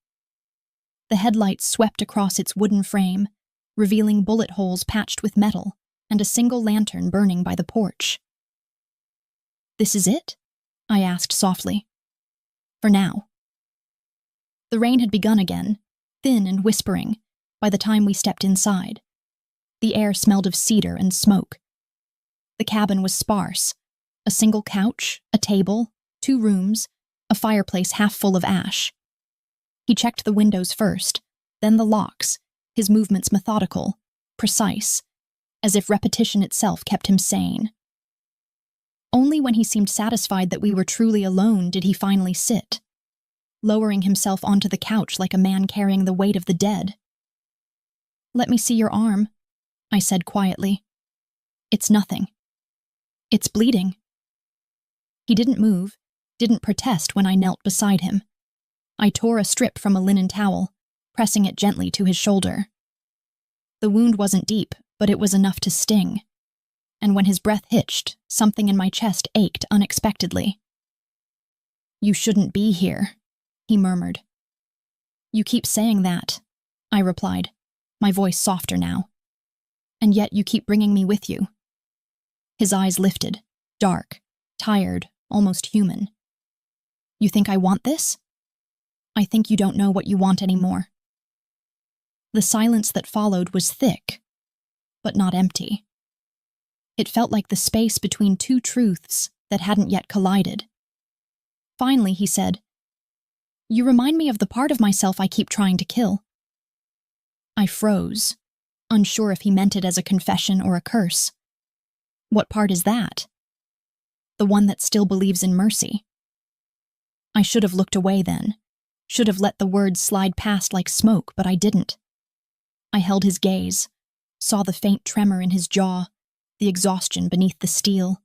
The headlights swept across its wooden frame, revealing bullet holes patched with metal and a single lantern burning by the porch. "This is it?" I asked softly. "For now." The rain had begun again, thin and whispering, by the time we stepped inside. The air smelled of cedar and smoke. The cabin was sparse. A single couch, a table, 2 rooms, a fireplace half full of ash. He checked the windows first, then the locks, his movements methodical, precise, as if repetition itself kept him sane. Only when he seemed satisfied that we were truly alone did he finally sit, lowering himself onto the couch like a man carrying the weight of the dead. "Let me see your arm," I said quietly. "It's nothing. It's bleeding." He didn't move, didn't protest when I knelt beside him. I tore a strip from a linen towel, pressing it gently to his shoulder. The wound wasn't deep, but it was enough to sting. And when his breath hitched, something in my chest ached unexpectedly. "You shouldn't be here," he murmured. "You keep saying that," I replied, my voice softer now. "And yet you keep bringing me with you." His eyes lifted, dark, tired, almost human. "You think I want this?" "I think you don't know what you want anymore." The silence that followed was thick, but not empty. It felt like the space between 2 truths that hadn't yet collided. Finally, he said, "You remind me of the part of myself I keep trying to kill." I froze, unsure if he meant it as a confession or a curse. "What part is that?" "The one that still believes in mercy." I should have looked away then, should have let the words slide past like smoke, but I didn't. I held his gaze, saw the faint tremor in his jaw, the exhaustion beneath the steel.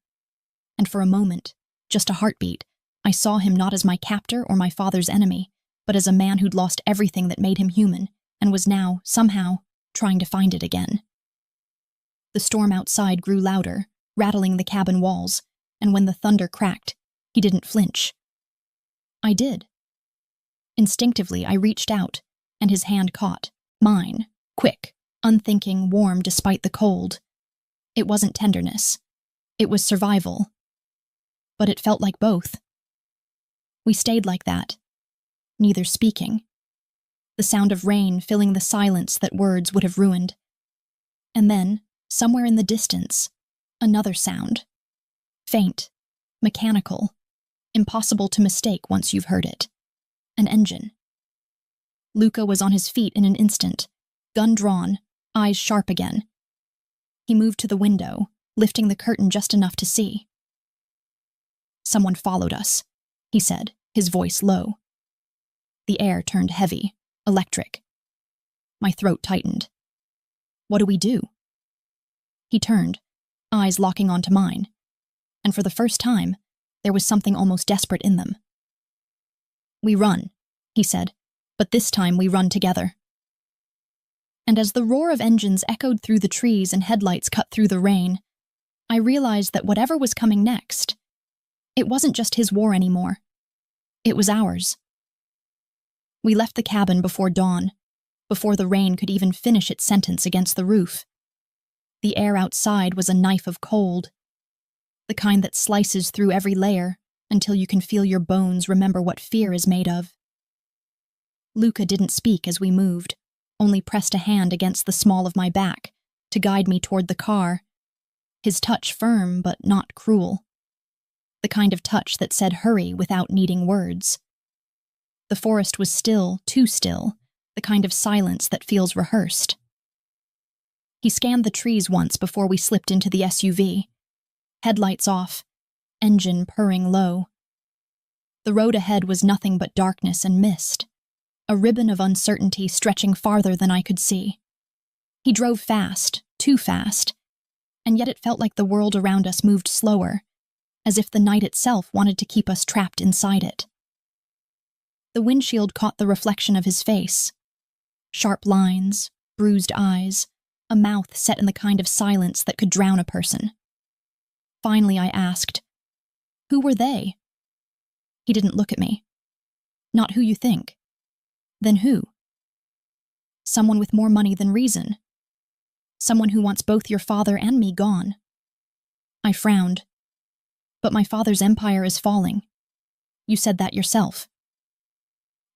And for a moment, just a heartbeat, I saw him not as my captor or my father's enemy, but as a man who'd lost everything that made him human and was now, somehow, trying to find it again. The storm outside grew louder, rattling the cabin walls, and when the thunder cracked, he didn't flinch. I did. Instinctively, I reached out, and his hand caught mine, quick, unthinking, warm despite the cold. It wasn't tenderness. It was survival. But it felt like both. We stayed like that, neither speaking. The sound of rain filling the silence that words would have ruined. And then, somewhere in the distance, another sound. Faint, mechanical, impossible to mistake once you've heard it. An engine. Luca was on his feet in an instant, gun drawn, eyes sharp again. He moved to the window, lifting the curtain just enough to see. "Someone followed us," he said, his voice low. The air turned heavy, electric. My throat tightened. "What do we do?" He turned, eyes locking onto mine, and for the first time, there was something almost desperate in them. "We run," he said, "but this time we run together." And as the roar of engines echoed through the trees and headlights cut through the rain, I realized that whatever was coming next, it wasn't just his war anymore. It was ours. We left the cabin before dawn, before the rain could even finish its sentence against the roof. The air outside was a knife of cold, the kind that slices through every layer until you can feel your bones remember what fear is made of. Luca didn't speak as we moved, only pressed a hand against the small of my back to guide me toward the car, his touch firm but not cruel. The kind of touch that said hurry without needing words. The forest was still, too still, the kind of silence that feels rehearsed. He scanned the trees once before we slipped into the SUV. Headlights off, engine purring low. The road ahead was nothing but darkness and mist, a ribbon of uncertainty stretching farther than I could see. He drove fast, too fast, and yet it felt like the world around us moved slower, as if the night itself wanted to keep us trapped inside it. The windshield caught the reflection of his face. Sharp lines, bruised eyes, a mouth set in the kind of silence that could drown a person. Finally, I asked, "Who were they?" He didn't look at me. "Not who you think." "Then who?" "Someone with more money than reason. Someone who wants both your father and me gone." I frowned. "But my father's empire is falling. You said that yourself."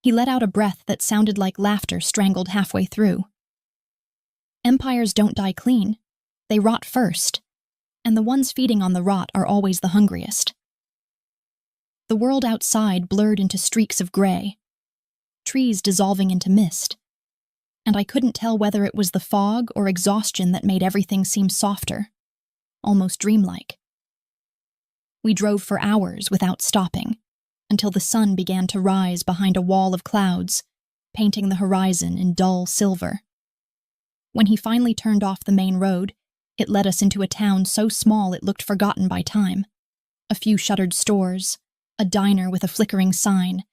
He let out a breath that sounded like laughter strangled halfway through. "Empires don't die clean. They rot first, and the ones feeding on the rot are always the hungriest." The world outside blurred into streaks of gray, trees dissolving into mist, and I couldn't tell whether it was the fog or exhaustion that made everything seem softer, almost dreamlike. We drove for hours without stopping, until the sun began to rise behind a wall of clouds, painting the horizon in dull silver. When he finally turned off the main road, it led us into a town so small it looked forgotten by time. A few shuttered stores, a diner with a flickering sign,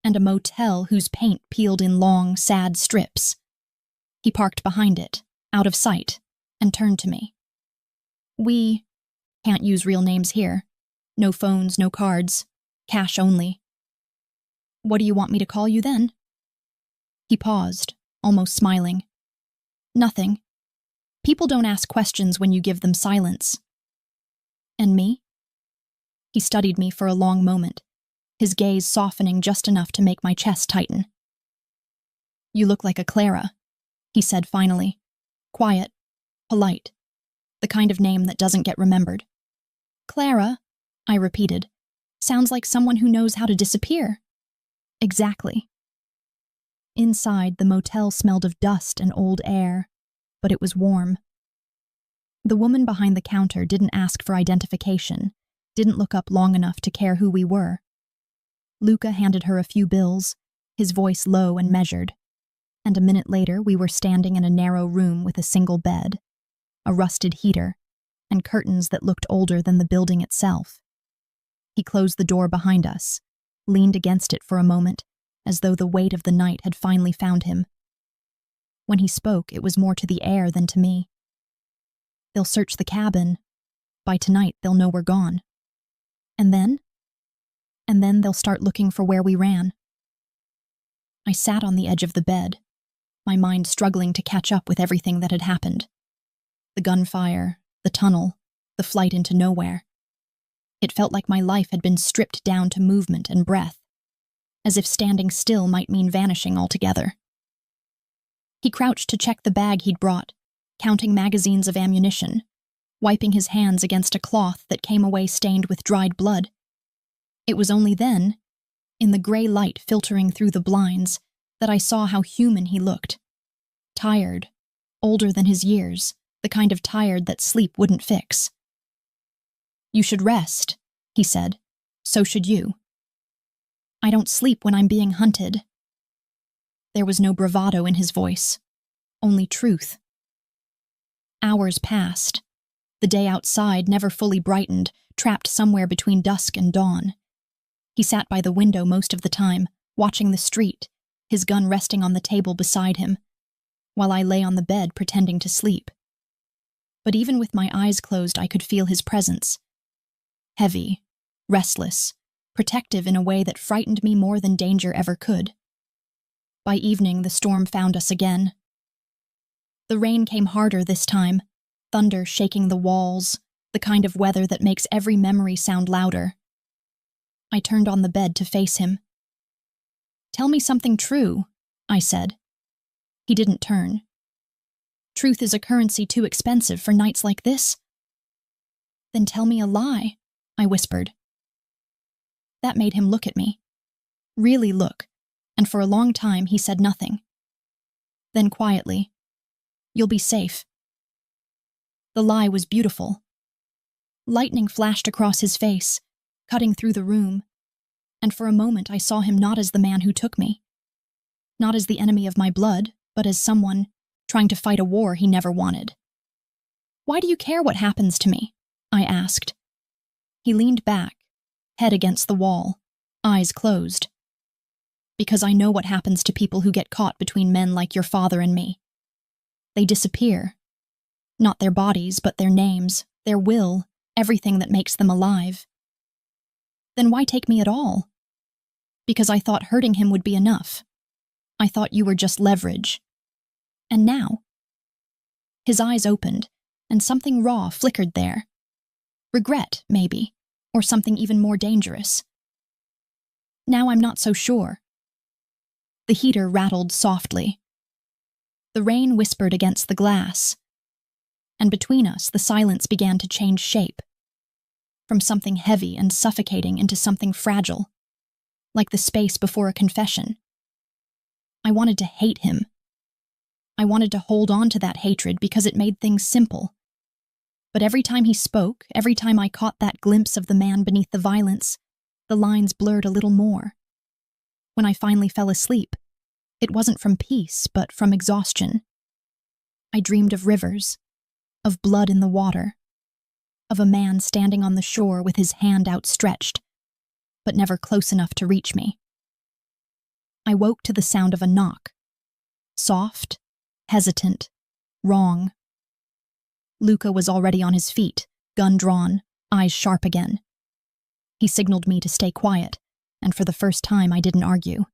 and a motel whose paint peeled in long, sad strips. He parked behind it, out of sight, and turned to me. "We can't use real names here. No phones, no cards. Cash only." "What do you want me to call you then?" He paused, almost smiling. "Nothing. People don't ask questions when you give them silence." "And me?" He studied me for a long moment, his gaze softening just enough to make my chest tighten. "You look like a Clara," he said finally. "Quiet, polite, the kind of name that doesn't get remembered." "Clara," I repeated. "Sounds like someone who knows how to disappear." "Exactly." Inside, the motel smelled of dust and old air, but it was warm. The woman behind the counter didn't ask for identification, didn't look up long enough to care who we were. Luca handed her a few bills, his voice low and measured, and a minute later we were standing in a narrow room with a single bed, a rusted heater, and curtains that looked older than the building itself. He closed the door behind us, leaned against it for a moment, as though the weight of the night had finally found him. When he spoke, it was more to the air than to me. "They'll search the cabin. By tonight, they'll know we're gone. And then? And then they'll start looking for where we ran." I sat on the edge of the bed, my mind struggling to catch up with everything that had happened. The gunfire, the tunnel, the flight into nowhere. It felt like my life had been stripped down to movement and breath, as if standing still might mean vanishing altogether. He crouched to check the bag he'd brought, counting magazines of ammunition, wiping his hands against a cloth that came away stained with dried blood. It was only then, in the gray light filtering through the blinds, that I saw how human he looked. Tired, older than his years, the kind of tired that sleep wouldn't fix. "You should rest," he said. "So should you." "I don't sleep when I'm being hunted." There was no bravado in his voice, only truth. Hours passed. The day outside never fully brightened, trapped somewhere between dusk and dawn. He sat by the window most of the time, watching the street, his gun resting on the table beside him, while I lay on the bed pretending to sleep. But even with my eyes closed, I could feel his presence. Heavy, restless, protective in a way that frightened me more than danger ever could. By evening, the storm found us again. The rain came harder this time, thunder shaking the walls, the kind of weather that makes every memory sound louder. I turned on the bed to face him. "Tell me something true," I said. He didn't turn. "Truth is a currency too expensive for nights like this." "Then tell me a lie," I whispered. That made him look at me. Really look, and for a long time he said nothing. Then quietly, "You'll be safe." The lie was beautiful. Lightning flashed across his face, cutting through the room, and for a moment I saw him not as the man who took me. Not as the enemy of my blood, but as someone trying to fight a war he never wanted. "Why do you care what happens to me?" I asked. He leaned back, head against the wall, eyes closed. "Because I know what happens to people who get caught between men like your father and me. They disappear. Not their bodies, but their names, their will, everything that makes them alive." "Then why take me at all?" "Because I thought hurting him would be enough. I thought you were just leverage. And now?" His eyes opened, and something raw flickered there. Regret, maybe, or something even more dangerous. "Now I'm not so sure." The heater rattled softly. The rain whispered against the glass, and between us the silence began to change shape, from something heavy and suffocating into something fragile, like the space before a confession. I wanted to hate him. I wanted to hold on to that hatred because it made things simple. But every time he spoke, every time I caught that glimpse of the man beneath the violence, the lines blurred a little more. When I finally fell asleep, it wasn't from peace, but from exhaustion. I dreamed of rivers, of blood in the water, of a man standing on the shore with his hand outstretched, but never close enough to reach me. I woke to the sound of a knock. Soft, hesitant, wrong. Luca was already on his feet, gun drawn, eyes sharp again. He signaled me to stay quiet, and for the first time I didn't argue.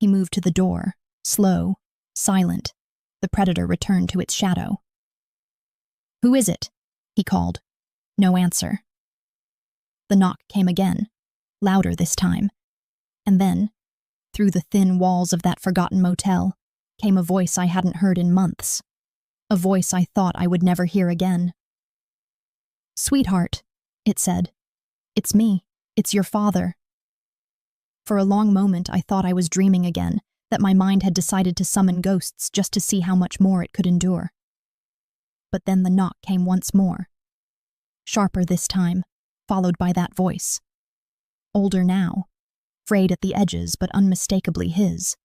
He moved to the door, slow, silent. The predator returned to its shadow. "Who is it?" he called. No answer. The knock came again, louder this time, and then, through the thin walls of that forgotten motel, came a voice I hadn't heard in months, a voice I thought I would never hear again. "Sweetheart," it said. "It's me. It's your father." For a long moment I thought I was dreaming again, that my mind had decided to summon ghosts just to see how much more it could endure. But then the knock came once more. Sharper this time, followed by that voice. Older now, frayed at the edges but unmistakably his.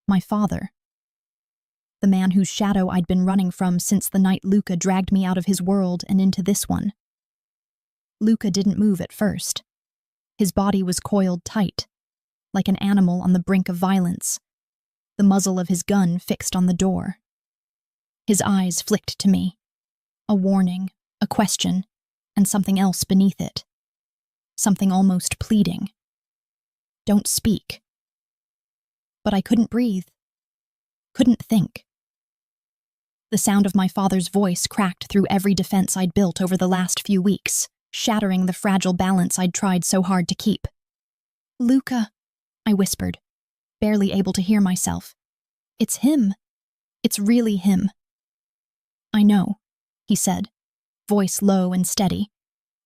My father. The man whose shadow I'd been running from since the night Luca dragged me out of his world and into this one. Luca didn't move at first. His body was coiled tight, like an animal on the brink of violence, the muzzle of his gun fixed on the door. His eyes flicked to me, a warning, a question, and something else beneath it. Something almost pleading. "Don't speak." But I couldn't breathe. Couldn't think. The sound of my father's voice cracked through every defense I'd built over the last few weeks, shattering the fragile balance I'd tried so hard to keep. "Luca," I whispered, barely able to hear myself. "It's him. It's really him." "I know," he said, voice low and steady,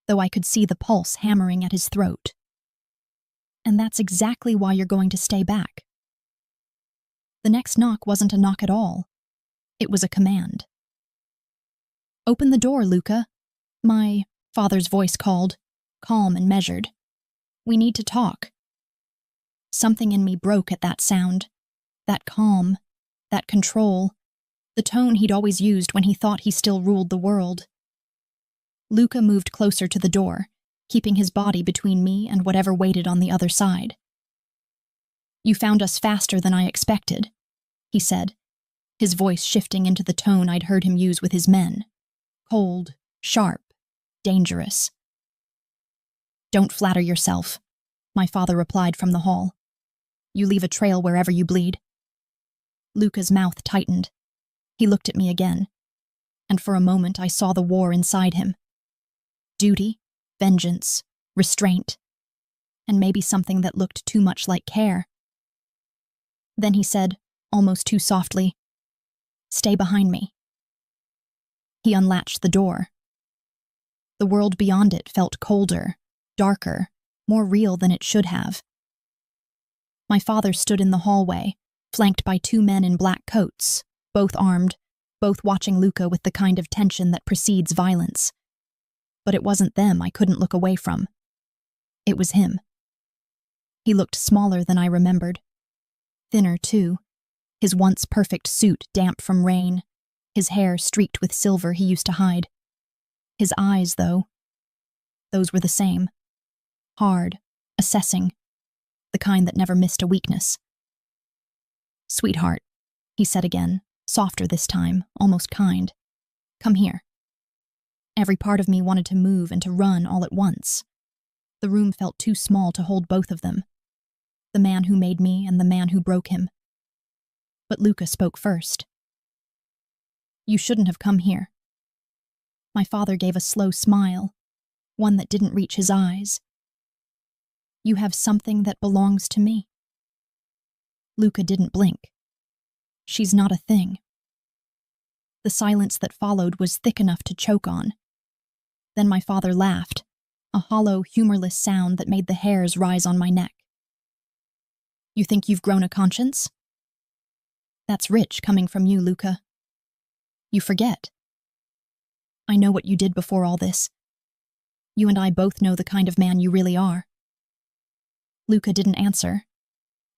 though I could see the pulse hammering at his throat. "And that's exactly why you're going to stay back." The next knock wasn't a knock at all. It was a command. "Open the door, Luca," my father's voice called, calm and measured. "We need to talk." Something in me broke at that sound, that calm, that control, the tone he'd always used when he thought he still ruled the world. Luca moved closer to the door, keeping his body between me and whatever waited on the other side. You found us faster than I expected, he said, his voice shifting into the tone I'd heard him use with his men. Cold, sharp, dangerous. Don't flatter yourself, my father replied from the hall. You leave a trail wherever you bleed. Luca's mouth tightened. He looked at me again, and for a moment I saw the war inside him. Duty, vengeance, restraint, and maybe something that looked too much like care. Then he said, almost too softly, "Stay behind me." He unlatched the door. The world beyond it felt colder, darker, more real than it should have. My father stood in the hallway, flanked by two men in black coats, both armed, both watching Luca with the kind of tension that precedes violence. But it wasn't them I couldn't look away from. It was him. He looked smaller than I remembered. Thinner, too, his once perfect suit damp from rain, his hair streaked with silver he used to hide. His eyes, though, those were the same. Hard, assessing, the kind that never missed a weakness. "Sweetheart," he said again, softer this time, almost kind. "Come here." Every part of me wanted to move and to run all at once. The room felt too small to hold both of them. The man who made me and the man who broke him. But Luca spoke first. "You shouldn't have come here." My father gave a slow smile, one that didn't reach his eyes. "You have something that belongs to me." Luca didn't blink. "She's not a thing." The silence that followed was thick enough to choke on. Then my father laughed, a hollow, humorless sound that made the hairs rise on my neck. "You think you've grown a conscience? That's rich coming from you, Luca. You forget. I know what you did before all this. You and I both know the kind of man you really are." Luca didn't answer,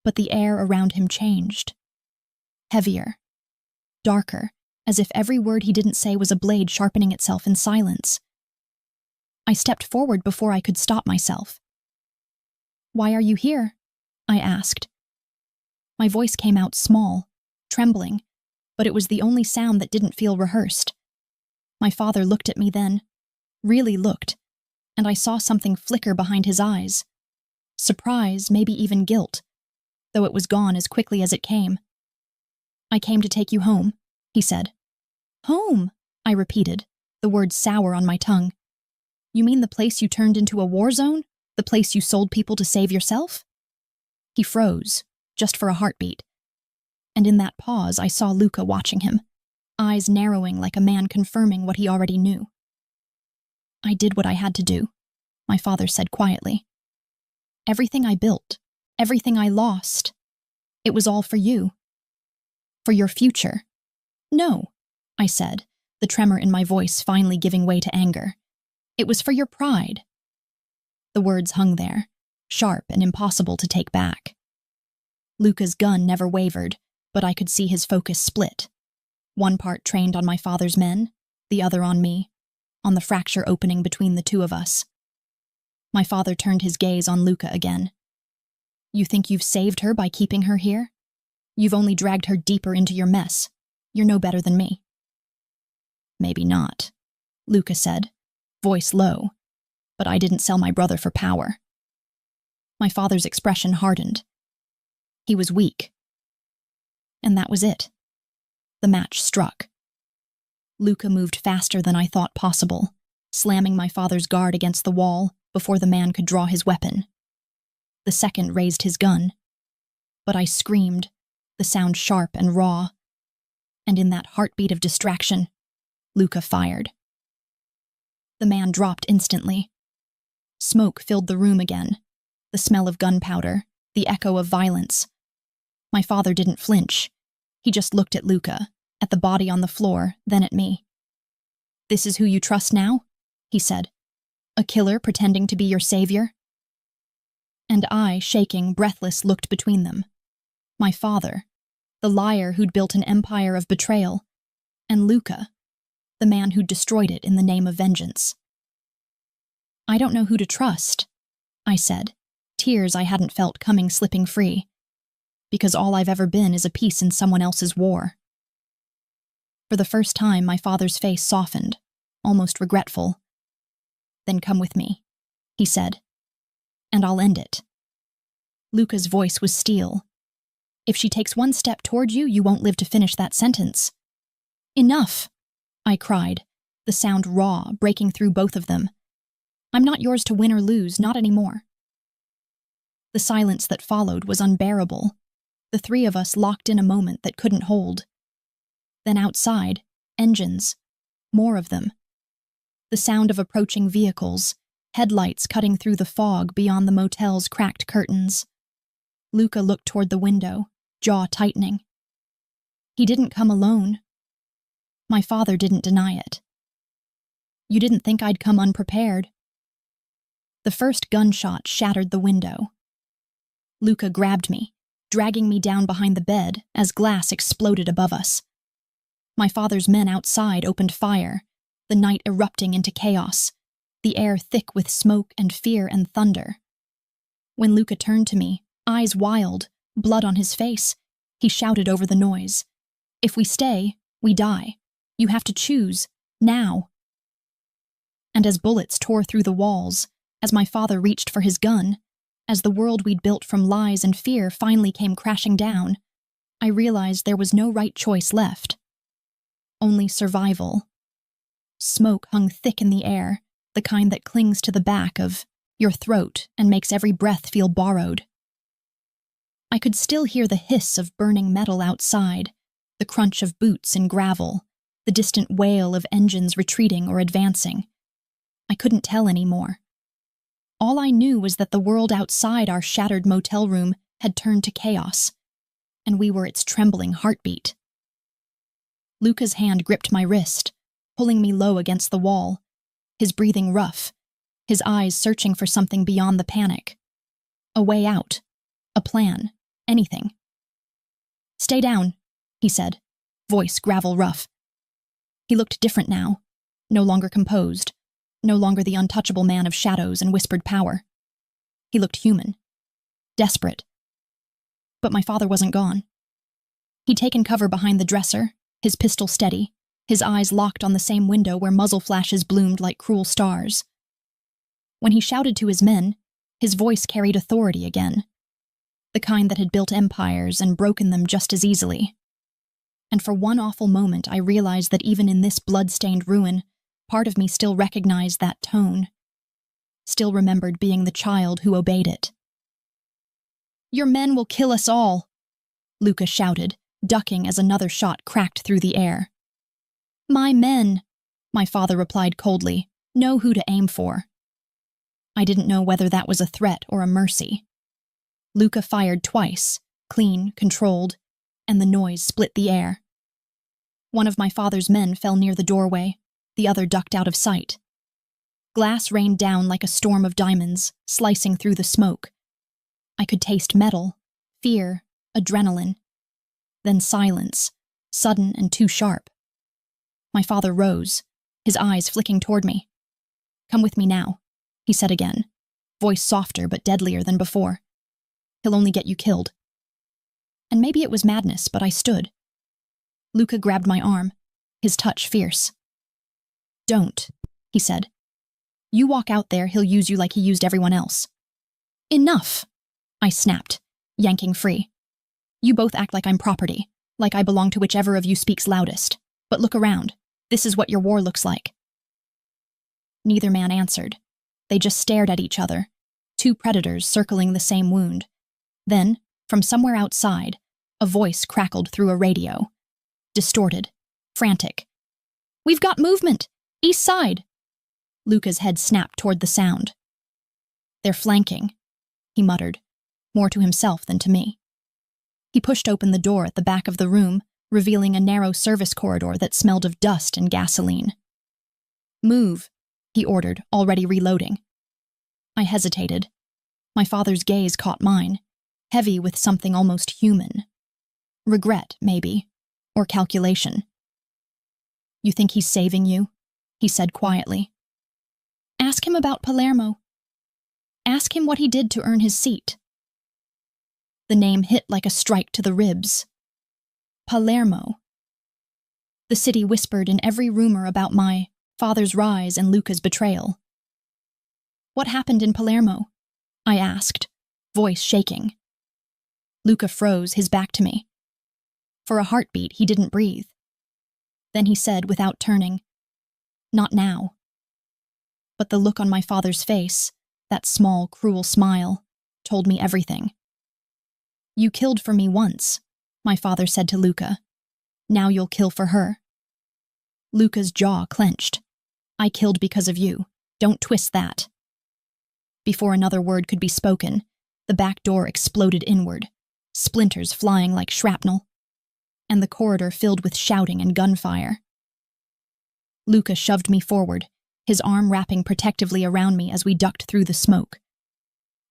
but the air around him changed. Heavier, darker, as if every word he didn't say was a blade sharpening itself in silence. I stepped forward before I could stop myself. "Why are you here?" I asked. My voice came out small, trembling, but it was the only sound that didn't feel rehearsed. My father looked at me then, really looked, and I saw something flicker behind his eyes. Surprise, maybe even guilt, though it was gone as quickly as it came. "I came to take you home," he said. "Home," I repeated, the words sour on my tongue. "You mean the place you turned into a war zone? The place you sold people to save yourself?" He froze, just for a heartbeat. And in that pause, I saw Luca watching him, eyes narrowing like a man confirming what he already knew. "I did what I had to do," my father said quietly. "Everything I built, everything I lost, it was all for you. For your future." "No," I said, the tremor in my voice finally giving way to anger. "It was for your pride." The words hung there, sharp and impossible to take back. Luca's gun never wavered, but I could see his focus split. One part trained on my father's men, the other on me, on the fracture opening between the two of us. My father turned his gaze on Luca again. "You think you've saved her by keeping her here? You've only dragged her deeper into your mess. You're no better than me." "Maybe not," Luca said, voice low, "but I didn't sell my brother for power." My father's expression hardened. He was weak. And that was it. The match struck. Luca moved faster than I thought possible, slamming my father's guard against the wall before the man could draw his weapon. The second raised his gun. But I screamed, the sound sharp and raw. And in that heartbeat of distraction, Luca fired. The man dropped instantly. Smoke filled the room again, the smell of gunpowder, the echo of violence. My father didn't flinch. He just looked at Luca, at the body on the floor, then at me. "This is who you trust now?" he said. "A killer pretending to be your savior?" And I, shaking, breathless, looked between them. My father, the liar who'd built an empire of betrayal, and Luca, the man who'd destroyed it in the name of vengeance. "I don't know who to trust," I said, tears I hadn't felt coming slipping free. because all I've ever been is a piece in someone else's war. For the first time, my father's face softened, almost regretful. Then come with me, he said, and I'll end it. Luca's voice was steel. If she takes one step toward you, you won't live to finish that sentence. Enough, I cried, the sound raw, breaking through both of them. I'm not yours to win or lose, not anymore. The silence that followed was unbearable, the three of us locked in a moment that couldn't hold. Then outside, engines, more of them. The sound of approaching vehicles, headlights cutting through the fog beyond the motel's cracked curtains. Luca looked toward the window, jaw tightening. He didn't come alone. My father didn't deny it. You didn't think I'd come unprepared. The first gunshot shattered the window. Luca grabbed me, dragging me down behind the bed as glass exploded above us. My father's men outside opened fire, the night erupting into chaos, the air thick with smoke and fear and thunder. When Luca turned to me, eyes wild, blood on his face, he shouted over the noise. If we stay, we die. You have to choose, now. And as bullets tore through the walls, as my father reached for his gun, as the world we'd built from lies and fear finally came crashing down, I realized there was no right choice left. Only survival. Smoke hung thick in the air, the kind that clings to the back of your throat and makes every breath feel borrowed. I could still hear the hiss of burning metal outside, the crunch of boots in gravel, the distant wail of engines retreating or advancing. I couldn't tell anymore. All I knew was that the world outside our shattered motel room had turned to chaos, and we were its trembling heartbeat. Luca's hand gripped my wrist, pulling me low against the wall, his breathing rough, his eyes searching for something beyond the panic. A way out, a plan, anything. Stay down, he said, voice gravel rough. He looked different now, no longer composed, no longer the untouchable man of shadows and whispered power. He looked human, desperate. But my father wasn't gone. He'd taken cover behind the dresser, his pistol steady, his eyes locked on the same window where muzzle flashes bloomed like cruel stars. When he shouted to his men, his voice carried authority again, the kind that had built empires and broken them just as easily. And for one awful moment I realized that even in this blood-stained ruin, part of me still recognized that tone, still remembered being the child who obeyed it. Your men will kill us all, Luca shouted, ducking as another shot cracked through the air. My men, my father replied coldly, know who to aim for. I didn't know whether that was a threat or a mercy. Luca fired twice, clean, controlled, and the noise split the air. One of my father's men fell near the doorway, the other ducked out of sight. Glass rained down like a storm of diamonds, slicing through the smoke. I could taste metal, fear, adrenaline. Then silence, sudden and too sharp. My father rose, his eyes flicking toward me. Come with me now, he said again, voice softer but deadlier than before. He'll only get you killed. And maybe it was madness, but I stood. Luca grabbed my arm, his touch fierce. Don't, he said. You walk out there, he'll use you like he used everyone else. Enough, I snapped, yanking free. You both act like I'm property, like I belong to whichever of you speaks loudest. But look around. This is what your war looks like. Neither man answered. They just stared at each other, two predators circling the same wound. Then, from somewhere outside, a voice crackled through a radio. Distorted, frantic. We've got movement! East side! Luca's head snapped toward the sound. They're flanking, he muttered, more to himself than to me. He pushed open the door at the back of the room, revealing a narrow service corridor that smelled of dust and gasoline. Move, he ordered, already reloading. I hesitated. My father's gaze caught mine, heavy with something almost human. Regret, maybe, or calculation. You think he's saving you? He said quietly. Ask him about Palermo. Ask him what he did to earn his seat. The name hit like a strike to the ribs. Palermo. The city whispered in every rumor about my father's rise and Luca's betrayal. What happened in Palermo? I asked, voice shaking. Luca froze, his back to me. For a heartbeat, he didn't breathe. Then he said, without turning, "Not now." But the look on my father's face, that small, cruel smile, told me everything. "You killed for me once," my father said to Luca. "Now you'll kill for her." Luca's jaw clenched. "I killed because of you. Don't twist that." Before another word could be spoken, the back door exploded inward, splinters flying like shrapnel, and the corridor filled with shouting and gunfire. Luca shoved me forward, his arm wrapping protectively around me as we ducked through the smoke.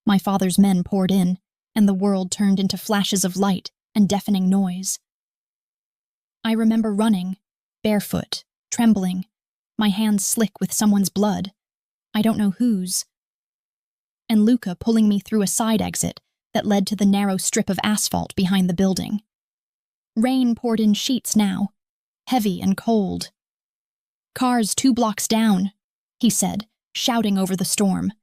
My father's men poured in, and the world turned into flashes of light and deafening noise. I remember running, barefoot, trembling, my hands slick with someone's blood, I don't know whose, and Luca pulling me through a side exit that led to the narrow strip of asphalt behind the building. Rain poured in sheets now, heavy and cold. "Cars 2 blocks down," he said, shouting over the storm.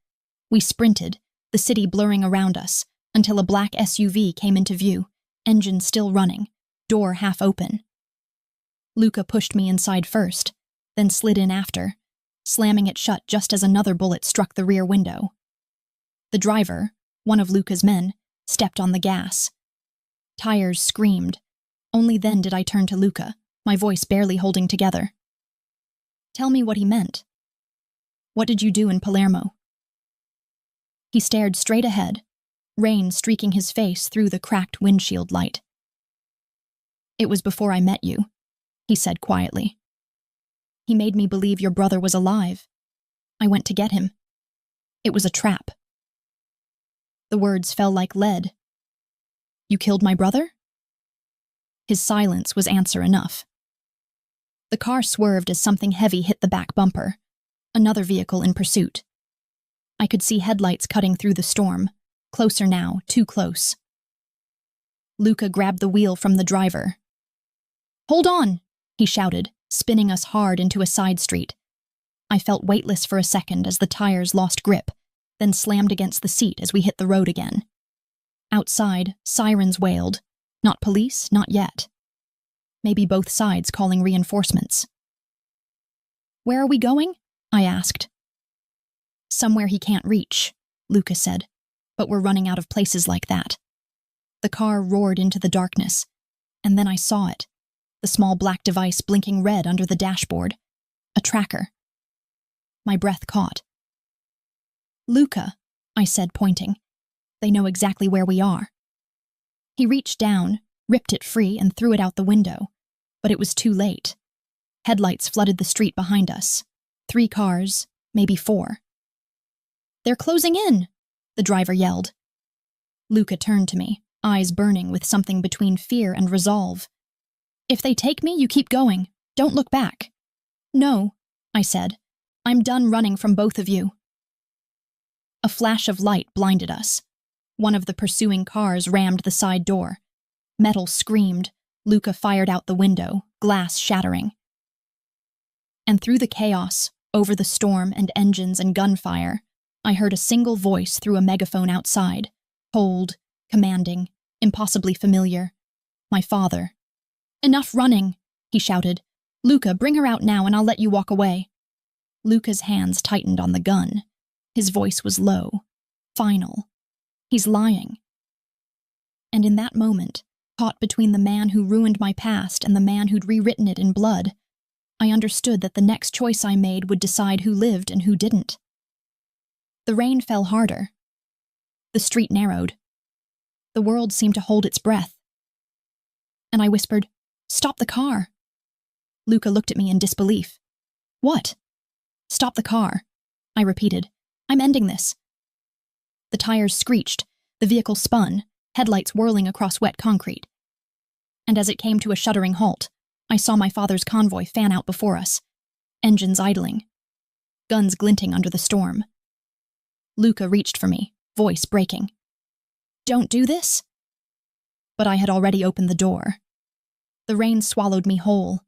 We sprinted, the city blurring around us, until a black SUV came into view, engine still running, door half open. Luca pushed me inside first, then slid in after, slamming it shut just as another bullet struck the rear window. The driver, one of Luca's men, stepped on the gas. Tires screamed. Only then did I turn to Luca, my voice barely holding together. "Tell me what he meant. What did you do in Palermo?" He stared straight ahead, rain streaking his face through the cracked windshield light. "It was before I met you," he said quietly. "He made me believe your brother was alive. I went to get him. It was a trap." The words fell like lead. "You killed my brother?" His silence was answer enough. The car swerved as something heavy hit the back bumper, another vehicle in pursuit. I could see headlights cutting through the storm, closer now, too close. Luca grabbed the wheel from the driver. "Hold on," he shouted, spinning us hard into a side street. I felt weightless for a second as the tires lost grip, then slammed against the seat as we hit the road again. Outside, sirens wailed. Not police, not yet. Maybe both sides calling reinforcements. "Where are we going?" I asked. "Somewhere he can't reach," Luca said, "but we're running out of places like that." The car roared into the darkness, and then I saw it, the small black device blinking red under the dashboard. A tracker. My breath caught. "Luca," I said, pointing. "They know exactly where we are." He reached down, ripped it free, and threw it out the window. But it was too late. Headlights flooded the street behind us. 3 cars, maybe 4. "They're closing in," the driver yelled. Luca turned to me, eyes burning with something between fear and resolve. "If they take me, you keep going. Don't look back." "No," I said. "I'm done running from both of you." A flash of light blinded us. One of the pursuing cars rammed the side door. Metal screamed. Luca fired out the window, glass shattering. And through the chaos, over the storm and engines and gunfire, I heard a single voice through a megaphone outside, cold, commanding, impossibly familiar. My father. "Enough running," he shouted. "Luca, bring her out now and I'll let you walk away." Luca's hands tightened on the gun. His voice was low, final. "He's lying." And in that moment, caught between the man who ruined my past and the man who'd rewritten it in blood, I understood that the next choice I made would decide who lived and who didn't. The rain fell harder. The street narrowed. The world seemed to hold its breath. And I whispered, "Stop the car." Luca looked at me in disbelief. "What?" "Stop the car," I repeated. "I'm ending this." The tires screeched, the vehicle spun, headlights whirling across wet concrete. And as it came to a shuddering halt, I saw my father's convoy fan out before us, engines idling, guns glinting under the storm. Luca reached for me, voice breaking. "Don't do this." but I had already opened the door. The rain swallowed me whole.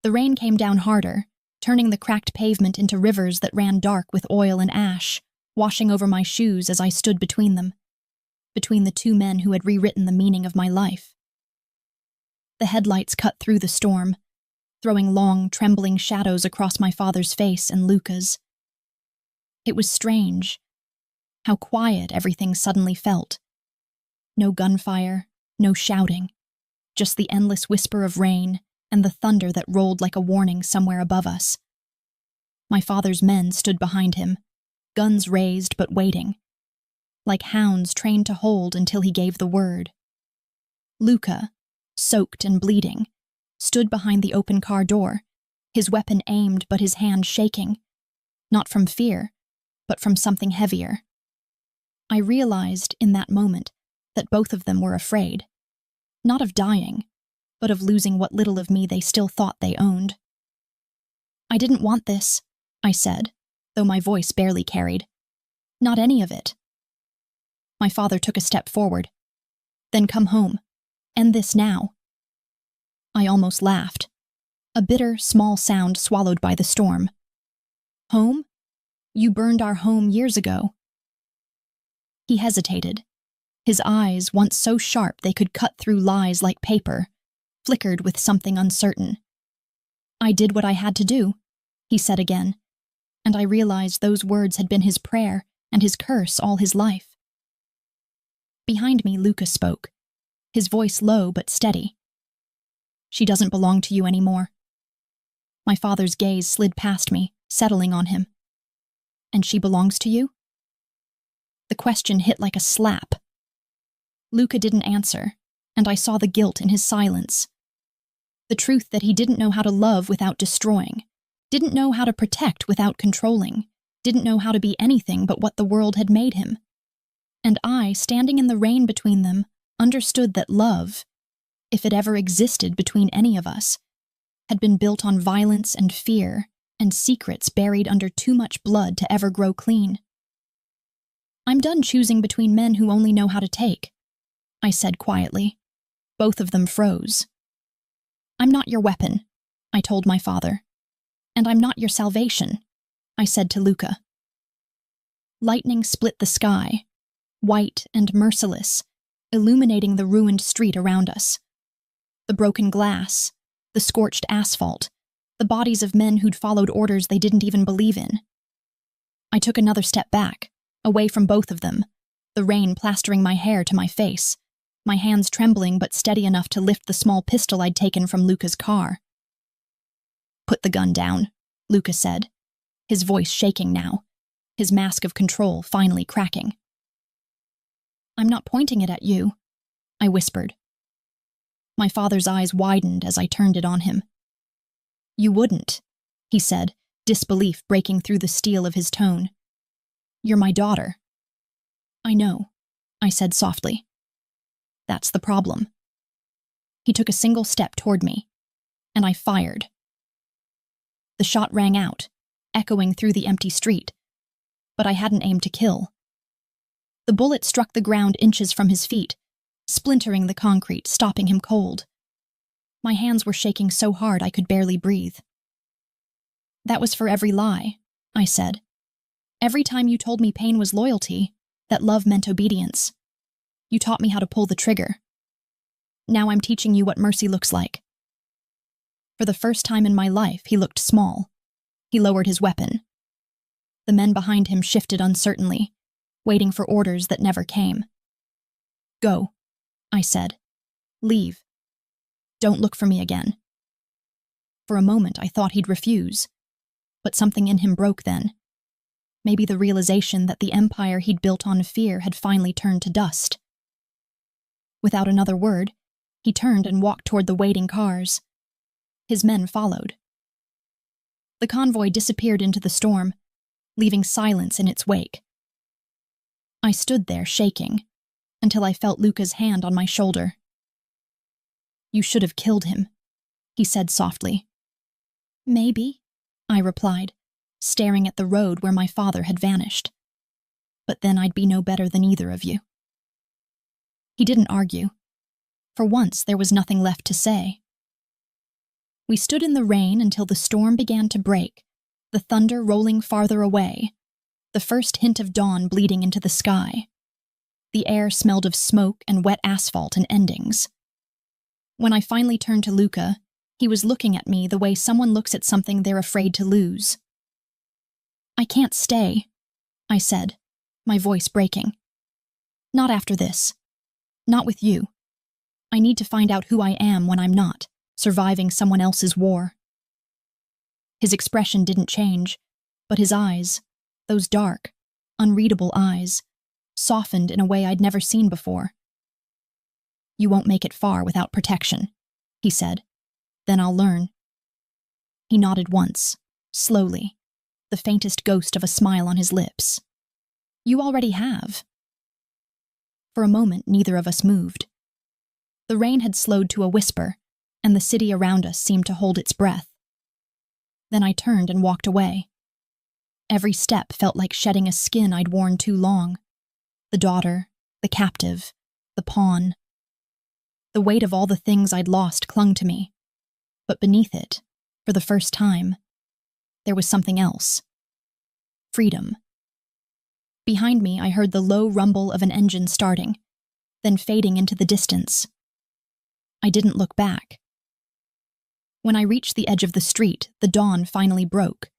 The rain came down harder, turning the cracked pavement into rivers that ran dark with oil and ash, washing over my shoes as I stood between them, between the two men who had rewritten the meaning of my life. The headlights cut through the storm, throwing long, trembling shadows across my father's face and Luca's. It was strange how quiet everything suddenly felt. No gunfire, no shouting, just the endless whisper of rain and the thunder that rolled like a warning somewhere above us. My father's men stood behind him, guns raised but waiting, like hounds trained to hold until he gave the word. Luca, soaked and bleeding, stood behind the open car door, his weapon aimed but his hand shaking, not from fear, but from something heavier. I realized in that moment that both of them were afraid, not of dying, but of losing what little of me they still thought they owned. "I didn't want this," I said, though my voice barely carried. "Not any of it." My father took a step forward. "Then come home. End this now." I almost laughed, a bitter, small sound swallowed by the storm. "Home? You burned our home years ago." He hesitated. His eyes, once so sharp they could cut through lies like paper, flickered with something uncertain. "I did what I had to do," he said again, and I realized those words had been his prayer and his curse all his life. Behind me, Luca spoke, his voice low but steady. "She doesn't belong to you anymore." My father's gaze slid past me, settling on him. "And she belongs to you?" The question hit like a slap. Luca didn't answer, and I saw the guilt in his silence. The truth that he didn't know how to love without destroying, didn't know how to protect without controlling, didn't know how to be anything but what the world had made him. And I, standing in the rain between them, understood that love, if it ever existed between any of us, had been built on violence and fear and secrets buried under too much blood to ever grow clean. "I'm done choosing between men who only know how to take," I said quietly. Both of them froze. "I'm not your weapon," I told my father. "And I'm not your salvation," I said to Luca. Lightning split the sky, white and merciless, illuminating the ruined street around us. The broken glass, the scorched asphalt, the bodies of men who'd followed orders they didn't even believe in. I took another step back, away from both of them, the rain plastering my hair to my face, my hands trembling but steady enough to lift the small pistol I'd taken from Luca's car. "Put the gun down," Luca said, his voice shaking now, his mask of control finally cracking. "I'm not pointing it at you," I whispered. My father's eyes widened as I turned it on him. "You wouldn't," he said, disbelief breaking through the steel of his tone. "You're my daughter." "I know," I said softly. "That's the problem." He took a single step toward me, and I fired. The shot rang out, echoing through the empty street, but I hadn't aimed to kill. The bullet struck the ground inches from his feet, splintering the concrete, stopping him cold. My hands were shaking so hard I could barely breathe. "That was for every lie," I said. "Every time you told me pain was loyalty, that love meant obedience. You taught me how to pull the trigger. Now I'm teaching you what mercy looks like." For the first time in my life, he looked small. He lowered his weapon. The men behind him shifted uncertainly, waiting for orders that never came. "Go," I said. "Leave. Don't look for me again." For a moment, I thought he'd refuse, but something in him broke then. Maybe the realization that the empire he'd built on fear had finally turned to dust. Without another word, he turned and walked toward the waiting cars. His men followed. The convoy disappeared into the storm, leaving silence in its wake. I stood there shaking, until I felt Luca's hand on my shoulder. "You should have killed him," he said softly. "Maybe," I replied, staring at the road where my father had vanished. "But then I'd be no better than either of you." He didn't argue. For once, there was nothing left to say. We stood in the rain until the storm began to break, the thunder rolling farther away, the first hint of dawn bleeding into the sky. The air smelled of smoke and wet asphalt and endings. When I finally turned to Luca, he was looking at me the way someone looks at something they're afraid to lose. "I can't stay," I said, my voice breaking. "Not after this. Not with you. I need to find out who I am when I'm not surviving someone else's war." His expression didn't change, but his eyes, those dark, unreadable eyes, softened in a way I'd never seen before. "You won't make it far without protection," he said. "Then I'll learn." He nodded once, slowly, the faintest ghost of a smile on his lips. "You already have." For a moment, neither of us moved. The rain had slowed to a whisper, and the city around us seemed to hold its breath. Then I turned and walked away. Every step felt like shedding a skin I'd worn too long. The daughter, the captive, the pawn. The weight of all the things I'd lost clung to me. But beneath it, for the first time, there was something else. Freedom. Behind me, I heard the low rumble of an engine starting, then fading into the distance. I didn't look back. When I reached the edge of the street, the dawn finally broke.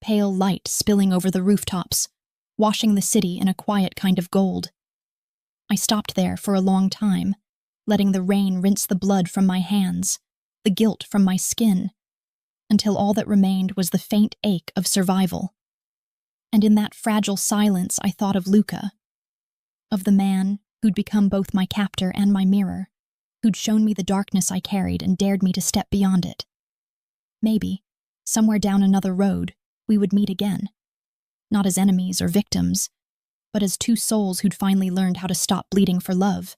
Pale light spilling over the rooftops, washing the city in a quiet kind of gold. I stopped there for a long time, letting the rain rinse the blood from my hands, the guilt from my skin, until all that remained was the faint ache of survival. And in that fragile silence, I thought of Luca, of the man who'd become both my captor and my mirror, who'd shown me the darkness I carried and dared me to step beyond it. Maybe, somewhere down another road, we would meet again. Not as enemies or victims, but as two souls who'd finally learned how to stop bleeding for love.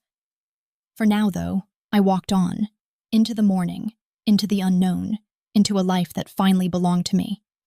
For now, though, I walked on, into the morning, into the unknown, into a life that finally belonged to me.